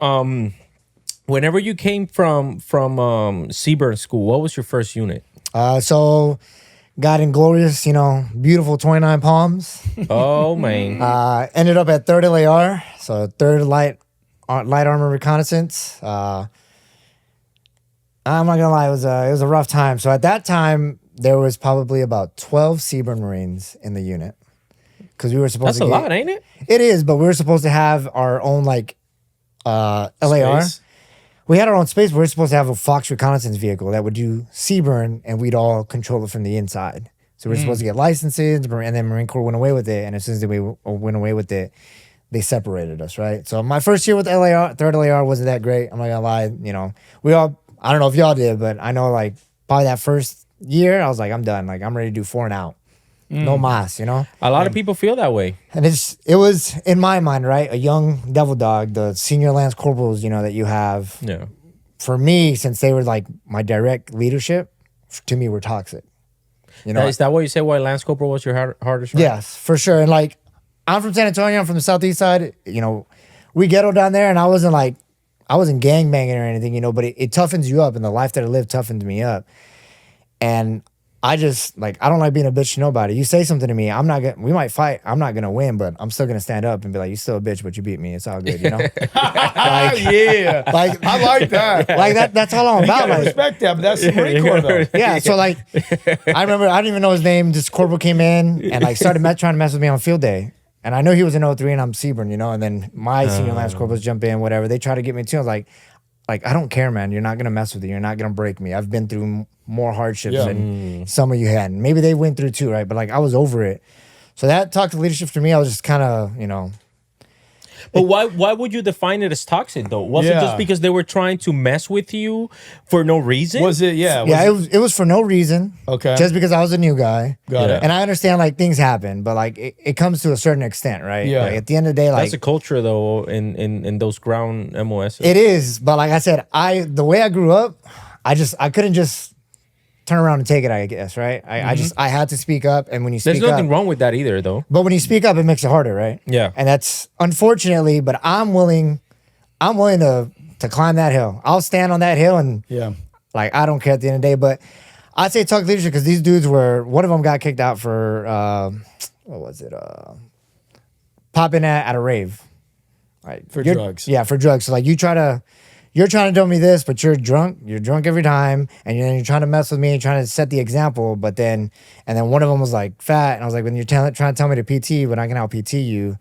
whenever you came from Seaburn School, what was your first unit? So got in glorious, beautiful 29 Palms. Oh man. Ended up at 3rd LAR, so 3rd Light Armor Reconnaissance. I'm not gonna lie, it was a rough time. So at that time, there was probably about 12 Seaburn Marines in the unit, because we were supposed That's a lot, ain't it? It is, but we were supposed to have our own LAR. Space. We had our own space. We were supposed to have a Fox reconnaissance vehicle that would do Seaburn, and we'd all control it from the inside. So we were supposed to get licenses, and then Marine Corps went away with it. And as soon as they went away with it, they separated us, right? So my first year with LAR, 3rd LAR, wasn't that great. I'm not gonna lie. We all, I don't know if y'all did, but I know like probably that first year, I was like, I'm done. Like, I'm ready to do 4 and out. No mas, A lot of people feel that way. And it was, in my mind, right, a young devil dog, the senior lance corporals, that you have. Yeah. For me, since they were like my direct leadership, to me were toxic. Is that what you say? Why Lance Corporal was your hardest? Right? Yes, for sure. And like, I'm from San Antonio. I'm from the southeast side. We ghetto down there, and I wasn't gangbanging or anything, but it toughens you up, and the life that I lived toughened me up. And I just, I don't like being a bitch to nobody. You say something to me, we might fight. I'm not gonna win, but I'm still gonna stand up and be like, you're still a bitch, but you beat me. It's all good, yeah. I like that. That's all I'm about. I respect that, but that's the Marine Corps though. Yeah, so I remember, I didn't even know his name. This corporal came in and started trying to mess with me on field day. And I know he was an 03 and I'm Seaburn, and then my senior lance corporals jump in, whatever. They try to get me too. I was like, I don't care, man. You're not gonna mess with it. You're not gonna break me. I've been through more hardships than some of you had. And maybe they went through too, right? But I was over it. So that toxic leadership for me, I was just kind of, But why would you define it as toxic though? Was it just because they were trying to mess with you for no reason? Was it? Yeah. It was for no reason. Okay. Just because I was a new guy. Got it. And I understand things happen, but it comes to a certain extent, right? Yeah. At the end of the day, that's a culture though in those ground MOS. It is, but like I said, the way I grew up, I couldn't just turn around and take it, I guess, right? I had to speak up, and when you speak There's nothing up, wrong with that either, though. but when you speak up, it makes it harder, right? Yeah. And that's unfortunately, but I'm willing to climb that hill. I'll stand on that hill and Yeah. like I don't care at the end of the day. But I'd say talk leadership because these dudes were one of them got kicked out for what was it? Popping at a rave. Right. For drugs. Yeah, for drugs. So like you're trying to tell me this, but you're drunk. You're drunk every time, and you're trying to mess with me, and trying to set the example. But then one of them was like fat, and I was like, when you're trying to tell me to PT, when I can out PT you,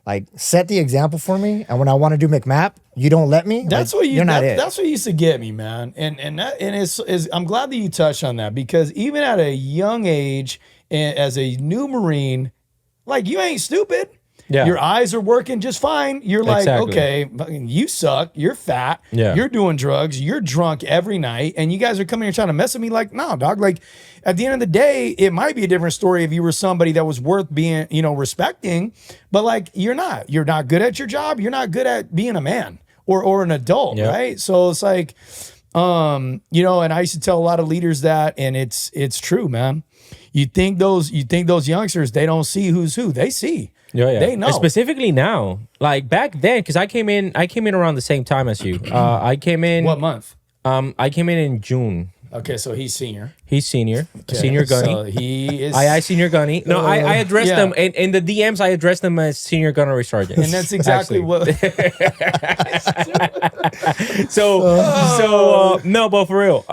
like set the example for me. And when I want to do McMap, you don't let me. That's like, what you. You're not it. That's what used to get me, man. And I'm glad that you touched on that because even at a young age, as a new Marine, like you ain't stupid. Yeah. Your eyes are working just fine. You're like, Exactly. okay, you suck. You're fat. Yeah. You're doing drugs. You're drunk every night. And you guys are coming here trying to mess with me. Like, no, dog. Like, at the end of the day, it might be a different story if you were somebody that was worth being, respecting. But like, you're not. You're not good at your job. You're not good at being a man or an adult, Yep. right? So it's like, and I used to tell a lot of leaders that, and it's true, man. You think those youngsters, they don't see who's who. They see. Yeah. They know. Specifically now, like back then, because I came in around the same time as you. I came in. What month? I came in June. Okay, so he's senior. He's senior, senior gunny. So he is. I senior gunny. No, I addressed yeah. them in the DMs. I addressed them as senior gunnery sergeant. And that's exactly Actually. what. No, but for real,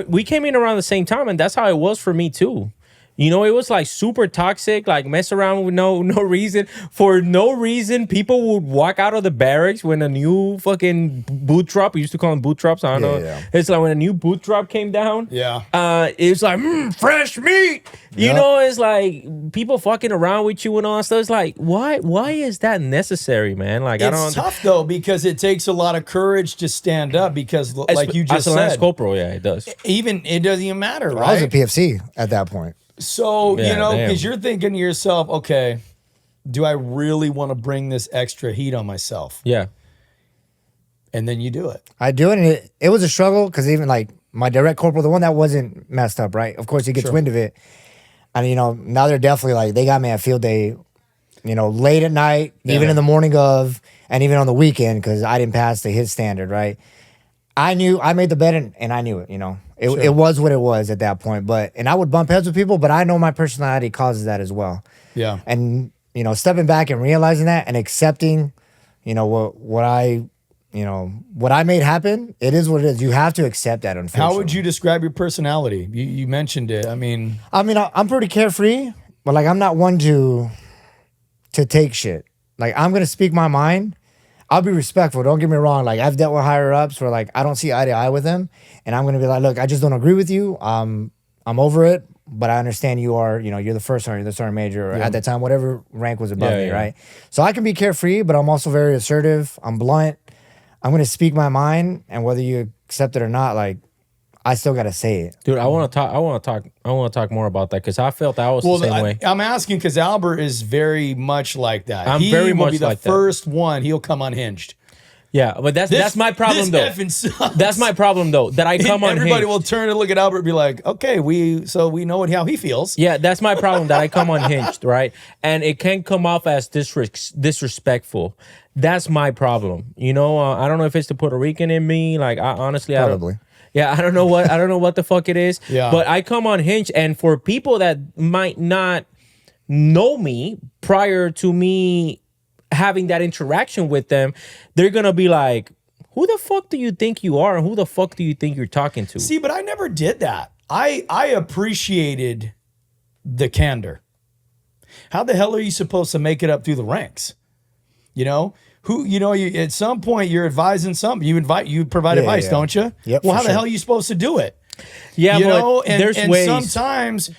we came in around the same time, and that's how it was for me too. It was like super toxic, like mess around with no reason. For no reason, people would walk out of the barracks when a new fucking boot drop, we used to call them boot drops, I don't know. Yeah. It's like when a new boot drop came down. Yeah. It's like, fresh meat. It's like people fucking around with you and all that stuff. It's like, why is that necessary, man? Like, I don't. It's tough though because it takes a lot of courage to stand up because, like you just as a lance said, corporal, yeah, it does. even it doesn't even matter, I was a right? PFC at that point. So Yeah, damn. because you're thinking to yourself, okay, do I really want to bring this extra heat on myself? Yeah. And then you do it. I do it, and it was a struggle because even like my direct corporal, the one that wasn't messed up, right? Of course, he gets wind of it, and now they're definitely like they got me at field day, late at night, even in the morning of, and even on the weekend because I didn't pass his standard, right? I knew I made the bet, and I knew it. It was what it was at that point. And I would bump heads with people, but I know my personality causes that as well. Yeah. And stepping back and realizing that and accepting, what I made happen. It is what it is. You have to accept that. Unfortunately, How would you describe your personality? You mentioned it. I mean, I'm pretty carefree, but like I'm not one to take shit. Like I'm gonna speak my mind. I'll be respectful. Don't get me wrong. Like I've dealt with higher ups where like I don't see eye to eye with them, and I'm gonna be like, look, I just don't agree with you. I'm over it, but I understand you are. You're the first sergeant, you're the sergeant major, or at that time, whatever rank was above me, right? So I can be carefree, but I'm also very assertive. I'm blunt. I'm gonna speak my mind, and whether you accept it or not, like I still gotta say it. Dude, I want to talk more about that because I felt I was the same way. I'm asking because Albert is very much like that. I'm very will much be the like that. first one. He'll come unhinged. Yeah, but that's my problem though. That's my problem though. That I come on. Everybody will turn and look at Albert and be like, "Okay, we know how he feels." Yeah, that's my problem. That I come unhinged, right? And it can come off as disrespectful. That's my problem. I don't know if it's the Puerto Rican in me. Like, I honestly, Probably. I don't know what the fuck it is. Yeah. But I come unhinged, and for people that might not know me prior to me having that interaction with them, they're gonna be like, who the fuck do you think you are, and who the fuck do you think you're talking to? See, but I never did that. I appreciated the candor. How the hell are you supposed to make it up through the ranks? At some point you're advising something. You provide advice, yeah. don't you? Yep, Well, for how the sure. hell are you supposed to do it? Yeah, but And there's ways. sometimes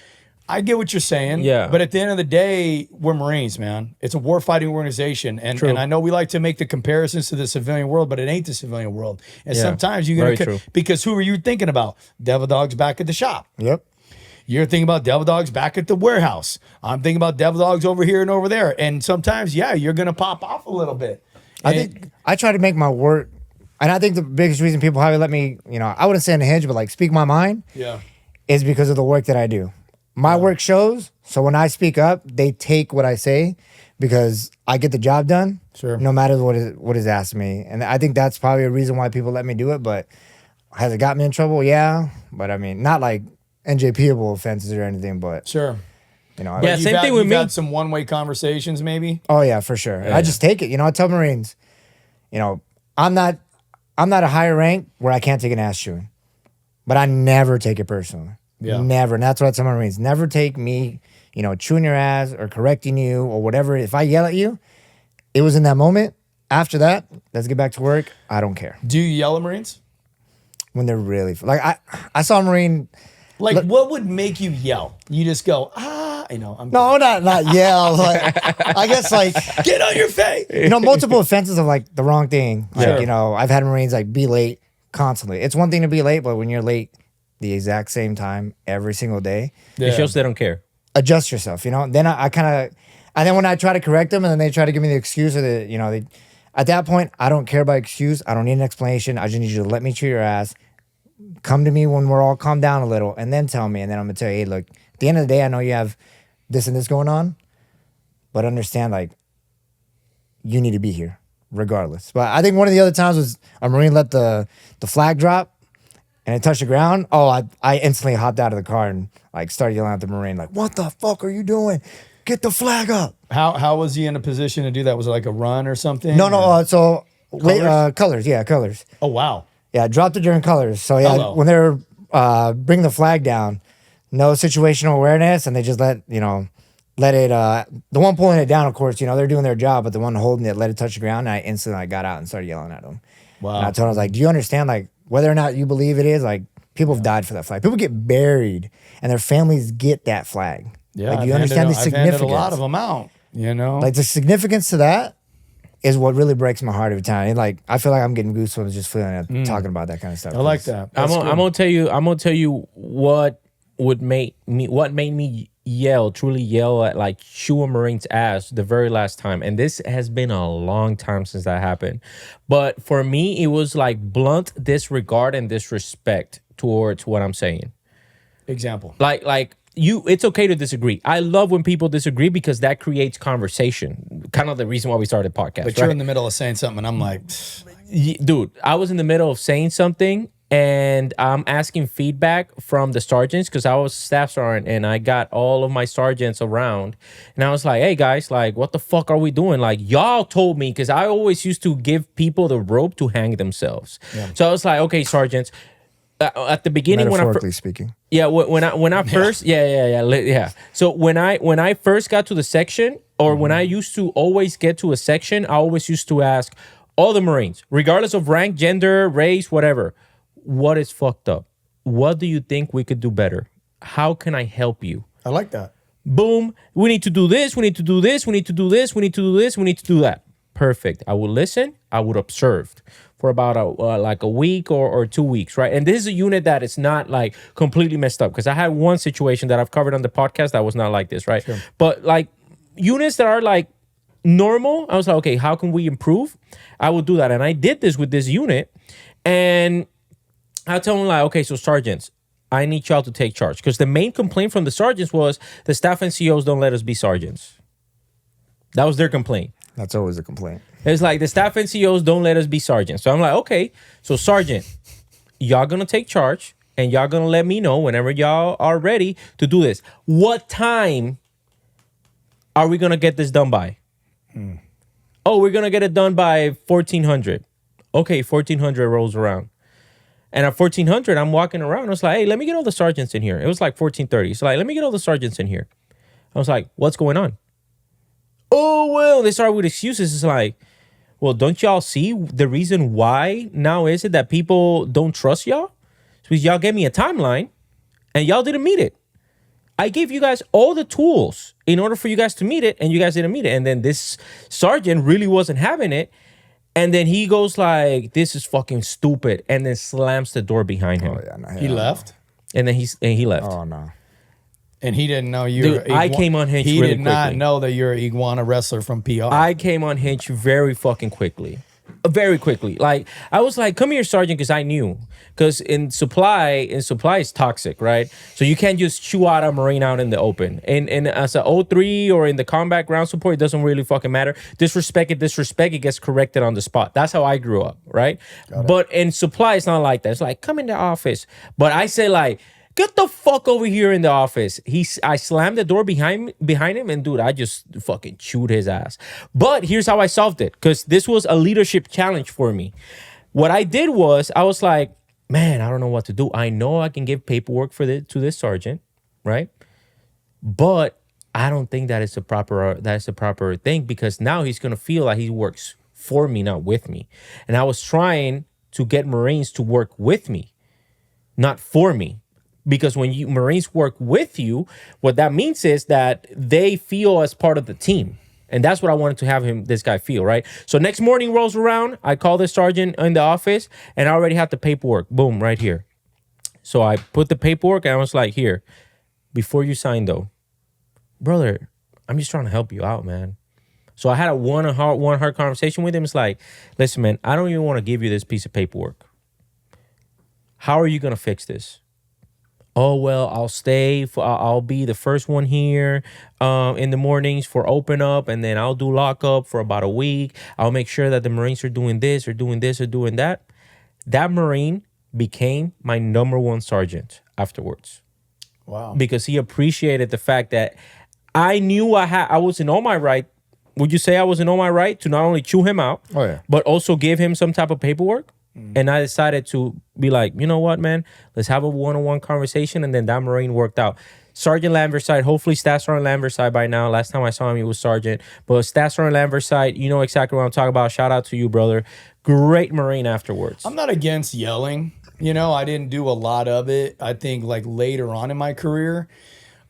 I get what you're saying. Yeah. But at the end of the day, we're Marines, man. It's a warfighting organization. And I know we like to make the comparisons to the civilian world, but it ain't the civilian world. And Yeah, sometimes you're very going to, true. because who are you thinking about? Devil dogs back at the shop. Yep. You're thinking about devil dogs back at the warehouse. I'm thinking about devil dogs over here and over there. And sometimes, you're going to pop off a little bit. I think I try to make my work. And I think the biggest reason people haven't let me, I wouldn't say unhinged, but like speak my mind Yeah. is because of the work that I do. My work shows. So when I speak up, they take what I say because I get the job done. Sure. No matter what is asked of me. And I think that's probably a reason why people let me do it. But has it got me in trouble? Yeah. But I mean, not like NJPable offenses or anything, but Sure. Yeah, You've same thing with you've me. had some one-way conversations, maybe. oh yeah, for sure. I just take it. I tell Marines, I'm not a higher rank where I can't take an ass chewing. But I never take it personally. Yeah. Never. And that's what I tell my Marines. Never take me, chewing your ass or correcting you or whatever. If I yell at you, it was in that moment. After that, let's get back to work. I don't care. Do you yell at Marines? When they're really like I saw a Marine. Like, what would make you yell? You just go, I'm No, not yell. Like I guess like get on your face. multiple offenses of like the wrong thing. Like, Sure. I've had Marines like be late constantly. It's one thing to be late, but when you're late the exact same time every single day, It shows they don't care. adjust yourself, Then I kind of, and then when I try to correct them and then they try to give me the excuse or they, at that point, I don't care about excuse. I don't need an explanation. I just need you to let me chew your ass. Come to me when we're all calmed down a little and then tell me. And then I'm going to tell you, hey, look, at the end of the day, I know you have this and this going on, but understand, like, you need to be here regardless. But I think one of the other times was a Marine let the flag drop and it touched the ground. Oh, I instantly hopped out of the car and like started yelling at the Marine, like, what the fuck are you doing? Get the flag up. How was he in a position to do that? Was it like a run or something? No. So Colors? colors. Yeah, colors. Oh, wow. Yeah, dropped it during colors. So yeah, Hello. when they were bringing the flag down, no situational awareness, and they just let it. The one pulling it down, of course, they're doing their job, but the one holding it let it touch the ground. And I instantly got out and started yelling at them. Wow. And I told him, I was like, do you understand, like, whether or not you believe it is, like, people have died for that flag. People get buried, and their families get that flag. Yeah. Like, do you understand the I've handed significance? a lot of them out, Like, the significance to that is what really breaks my heart every time. And like, I feel like I'm getting goosebumps just feeling it, talking about that kind of stuff. I like that. I'm gonna tell you what made me truly yell at like chew a Marine's ass the very last time. And this has been a long time since that happened. But for me, it was like blunt disregard and disrespect towards what I'm saying. Example. Like it's okay to disagree. I love when people disagree because that creates conversation. Kind of the reason why we started podcast. But you're in the middle of saying something, and I'm like, Dude, I was in the middle of saying something and I'm asking feedback from the sergeants because I was staff sergeant and I got all of my sergeants around. And I was like, hey guys, like, what the fuck are we doing? Like, y'all told me, because I always used to give people the rope to hang themselves. Yeah. So I was like, okay, sergeants, at the beginning, Metaphorically speaking. Yeah, when I first So when I first got to the section, or when I used to always get to a section, I always used to ask all the Marines, regardless of rank, gender, race, whatever, what is fucked up? What do you think we could do better? How can I help you? I like that. Boom. We need to do this. We need to do this. We need to do this. We need to do this. We need to do that. Perfect. I would listen. I would observe for about a week or 2 weeks, right? And this is a unit that is not like completely messed up, because I had one situation that I've covered on the podcast that was not like this, right? Sure. But like units that are like normal, I was like, okay, how can we improve? I would do that. And I did this with this unit. And I tell them like, okay, so sergeants, I need y'all to take charge. Because the main complaint from the sergeants was the staff NCOs don't let us be sergeants. That was their complaint. That's always a complaint. It's like the staff NCOs don't let us be sergeants. So I'm like, okay, so sergeant, y'all gonna take charge and y'all gonna let me know whenever y'all are ready to do this. What time are we gonna get this done by? Oh, we're gonna get it done by 1400. Okay, 1400 rolls around. And at 1400, I'm walking around. I was like, hey, let me get all the sergeants in here. It was like 1430. So like, let me get all the sergeants in here. I was like, what's going on? Oh, well, they started with excuses. It's like, well, don't y'all see the reason why now is it that people don't trust y'all? It's because y'all gave me a timeline and y'all didn't meet it. I gave you guys all the tools in order for you guys to meet it, and you guys didn't meet it. And then this sergeant really wasn't having it. And then he goes like, this is fucking stupid, and then slams the door behind him. Oh, yeah, no, He left, And then he left. Oh, no. and he didn't know you. Dude, I came unhinged He really did not quickly. know that you're an iguana wrestler from PR. I came on Hinge very fucking quickly. very quickly. Like I was like, "Come here, Sergeant," because I knew. Because in supply is toxic, right? So you can't just chew out a Marine out in the open. And as a O3 or in the combat ground support, it doesn't really fucking matter. Disrespect, it gets corrected on the spot. That's how I grew up, right? But in supply, it's not like that. It's like, come in the office. But I say like, get the fuck over here in the office. I slammed the door behind him, and dude, I just fucking chewed his ass. But here's how I solved it, because this was a leadership challenge for me. What I did was, I was like, man, I don't know what to do. I know I can give paperwork to this sergeant, right? But I don't think that's the proper thing, because now he's gonna feel like he works for me, not with me. And I was trying to get Marines to work with me, not for me. Because when Marines work with you, what that means is that they feel as part of the team. And that's what I wanted to have this guy feel, right? So next morning rolls around, I call the sergeant in the office, and I already have the paperwork. Boom, right here. So I put the paperwork, and I was like, here, before you sign though, brother, I'm just trying to help you out, man. So I had a one hard conversation with him. It's like, listen, man, I don't even want to give you this piece of paperwork. How are you going to fix this? Oh, well, I'll be the first one here in the mornings for open up, and then I'll do lock up for about a week. I'll make sure that the Marines are doing this or doing this or doing that. That Marine became my number one sergeant afterwards. Wow. Because he appreciated the fact that I knew I was in all my right. Would you say I was in all my right to not only chew him out, but also give him some type of paperwork? And I decided to be like, you know what, man? Let's have a one-on-one conversation. And then that Marine worked out. Sergeant Lamverside, hopefully Staff Sergeant Lamverside by now. Last time I saw him, he was Sergeant. But Staff Sergeant Lamverside, you know exactly what I'm talking about. Shout out to you, brother. Great Marine afterwards. I'm not against yelling. You know, I didn't do a lot of it. I think like later on in my career,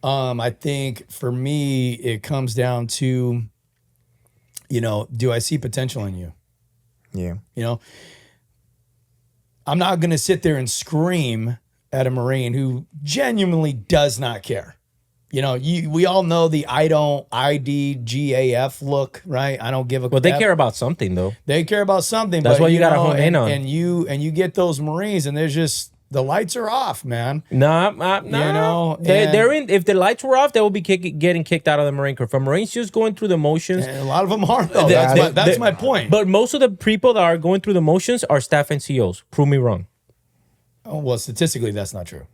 I think for me, it comes down to, you know, do I see potential in you? Yeah. You know, I'm not going to sit there and scream at a Marine who genuinely does not care. You know, we all know the IDGAF look, right? I don't give a Well, they care about something, though. They care about something. That's but, what you got to hone in on. And you get those Marines, and there's just the lights are off, man. Nah. You know, they're in. If the lights were off, they would be getting kicked out of the Marine Corps. For Marines just going through the motions, and a lot of them are. Though. That's my point. But most of the people that are going through the motions are staff NCOs. Prove me wrong. Oh, well, statistically, that's not true.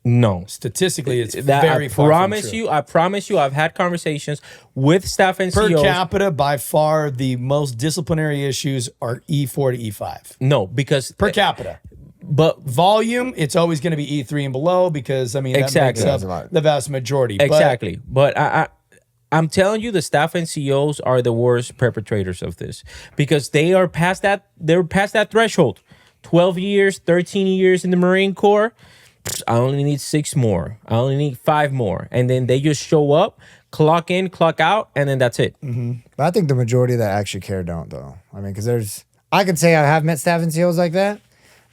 No. Statistically, it's very far from true. I promise you, I've had conversations with staff NCOs. Per capita, by far, the most disciplinary issues are E4 to E5. No, because per capita. But volume, it's always going to be E3 and below, because that makes up the vast majority. Exactly. But I'm telling you, the staff NCOs are the worst perpetrators of this, because they are past that. They're past that threshold. 12 years, 13 years in the Marine Corps. I only need 6 more. I only need 5 more. And then they just show up, clock in, clock out, and then that's it. Mm-hmm. But I think the majority that actually care don't, though. I mean, because I can say I have met staff NCOs like that,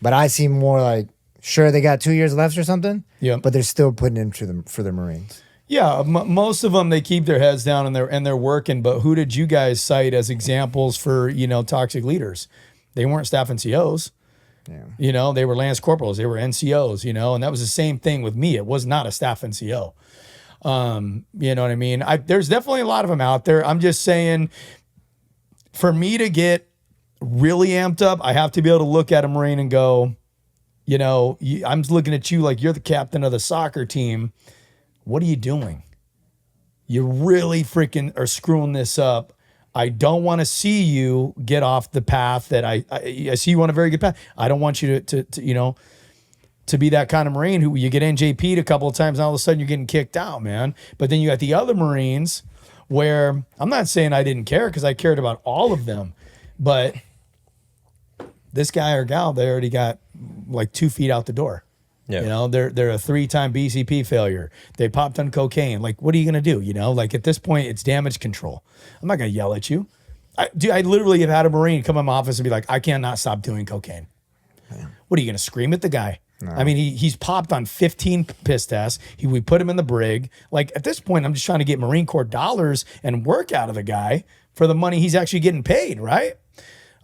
but I see more like, sure, they got 2 years left or something, but they're still putting into them for their Marines. Yeah, most of them, they keep their heads down and they're working. But who did you guys cite as examples for, you know, toxic leaders? They weren't staff NCOs. Yeah. You know, they were Lance Corporals, they were NCOs, you know, and that was the same thing with me. It was not a staff NCO. You know what I mean? There's definitely a lot of them out there. I'm just saying, for me to get really amped up, I have to be able to look at a Marine and go, you know, I'm looking at you like you're the captain of the soccer team. What are you doing? You really freaking are screwing this up. I don't want to see you get off the path that I see you on a very good path. I don't want you to you know, to be that kind of Marine who you get NJP'd a couple of times and all of a sudden you're getting kicked out, man. But then you got the other Marines where I'm not saying I didn't care, because I cared about all of them. But this guy or gal, they already got like 2 feet out the door. Yeah. You know, they're a 3-time BCP failure. They popped on cocaine. Like, what are you going to do? You know, like at this point, it's damage control. I'm not going to yell at you. I literally have had a Marine come in my office and be like, I cannot stop doing cocaine. Yeah. What are you going to scream at the guy? No. I mean, he's popped on 15 piss tests. We put him in the brig. Like at this point, I'm just trying to get Marine Corps dollars and work out of the guy for the money he's actually getting paid, right?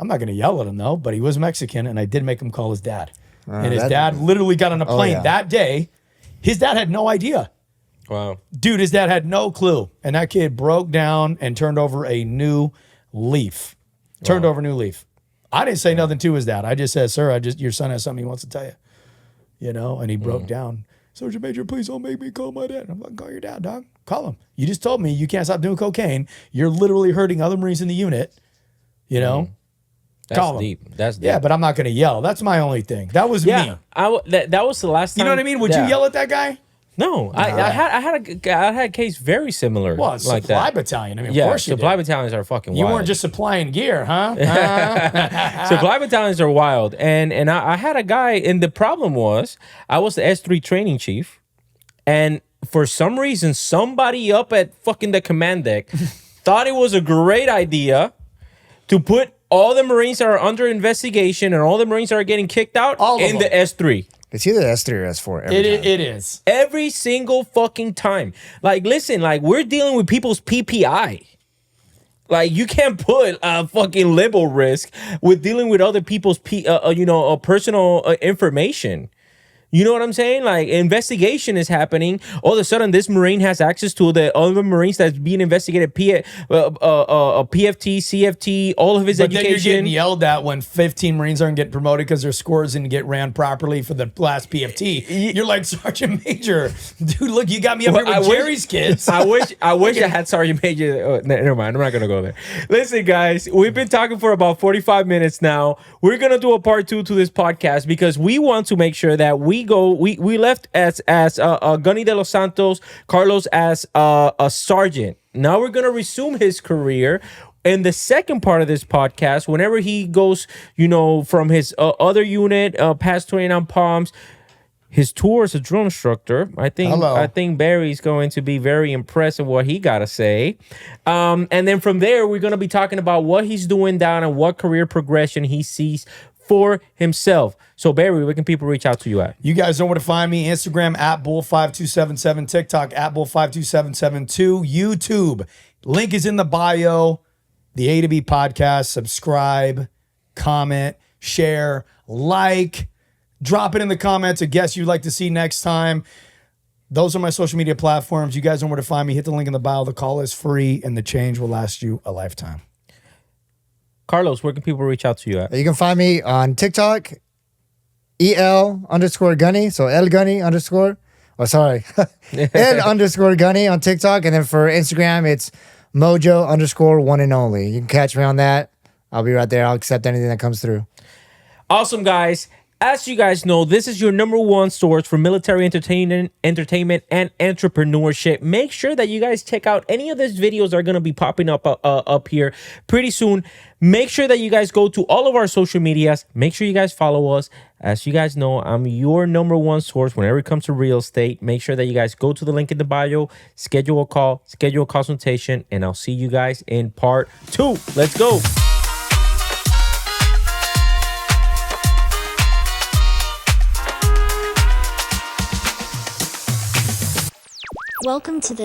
I'm not going to yell at him though, but he was Mexican and I did make him call his dad. And his that- dad literally got on a plane yeah. that day. His dad had no idea. Wow. Dude, his dad had no clue. And that kid broke down and turned over a new leaf. Turned over a new leaf. I didn't say nothing to his dad. I just said, sir, your son has something he wants to tell you. You know, and he broke down. Sergeant Major, please don't make me call my dad. I'm like, call your dad, dog. Call him. You just told me you can't stop doing cocaine. You're literally hurting other Marines in the unit. You know? That's Call him. deep. That's deep. Yeah, but I'm not going to yell. That's my only thing. That was me. That was the last time. You know what I mean? Would you yell at that guy? No, I had a case very similar. Well, it's like supply that. battalion. I mean, Yeah, of course you supply did. battalions are fucking You wild. weren't just supplying gear, huh? Supply battalions are wild. And I had a guy, and the problem was I was the S3 training chief, and for some reason, somebody up at fucking the command deck thought it was a great idea to put all the Marines that are under investigation and all the Marines that are getting kicked out All of in the them. S3. It's either S3 or S4 every time. It is. Every single fucking time. Like, listen, like, we're dealing with people's PPI. Like, you can't put a fucking libel risk with dealing with other people's personal information. You know what I'm saying? Like, investigation is happening. All of a sudden, this Marine has access to the other Marines that's being investigated, PFT, CFT, all of his But then you're education. getting yelled at when 15 Marines aren't getting promoted because their scores didn't get ran properly for the last PFT. You're like, Sergeant Major, dude, look, you got me up here with Jerry's kids. I wish I had Sergeant Major. Never mind. I'm not gonna go there. Listen, guys, we've been talking for about 45 minutes now. We're gonna do a part 2 to this podcast because we want to make sure that we left as Gunny de los Santos, Carlos as a sergeant. Now we're gonna resume his career. In the second part of this podcast, whenever he goes, from his other unit, past 29 Palms, his tour as a drill instructor. I think Barry's going to be very impressed with what he got to say. And then from there, we're going to be talking about what he's doing down and what career progression he sees for himself. So, Barry, where can people reach out to you at? You guys know where to find me. Instagram at Bull5277, TikTok at Bull52772, YouTube. Link is in the bio. The A to B podcast. Subscribe, comment, share, like. Drop it in the comments a guest you'd like to see next time. Those are my social media platforms. You guys know where to find me. Hit the link in the bio. The call is free, and the change will last you a lifetime. Carlos, where can people reach out to you at? You can find me on TikTok, EL_Gunny. So El Gunny _ oh, sorry. El _Gunny on TikTok. And then for Instagram, it's Mojo _one and only. You can catch me on that. I'll be right there. I'll accept anything that comes through. Awesome, guys. As you guys know, this is your number one source for military entertainment and entrepreneurship. Make sure that you guys check out any of these videos that are going to be popping up here pretty soon. Make sure that you guys go to all of our social medias. Make sure you guys follow us. As you guys know, I'm your number one source whenever it comes to real estate. Make sure that you guys go to the link in the bio, schedule a call, schedule a consultation, and I'll see you guys in part 2. Let's go. Welcome to the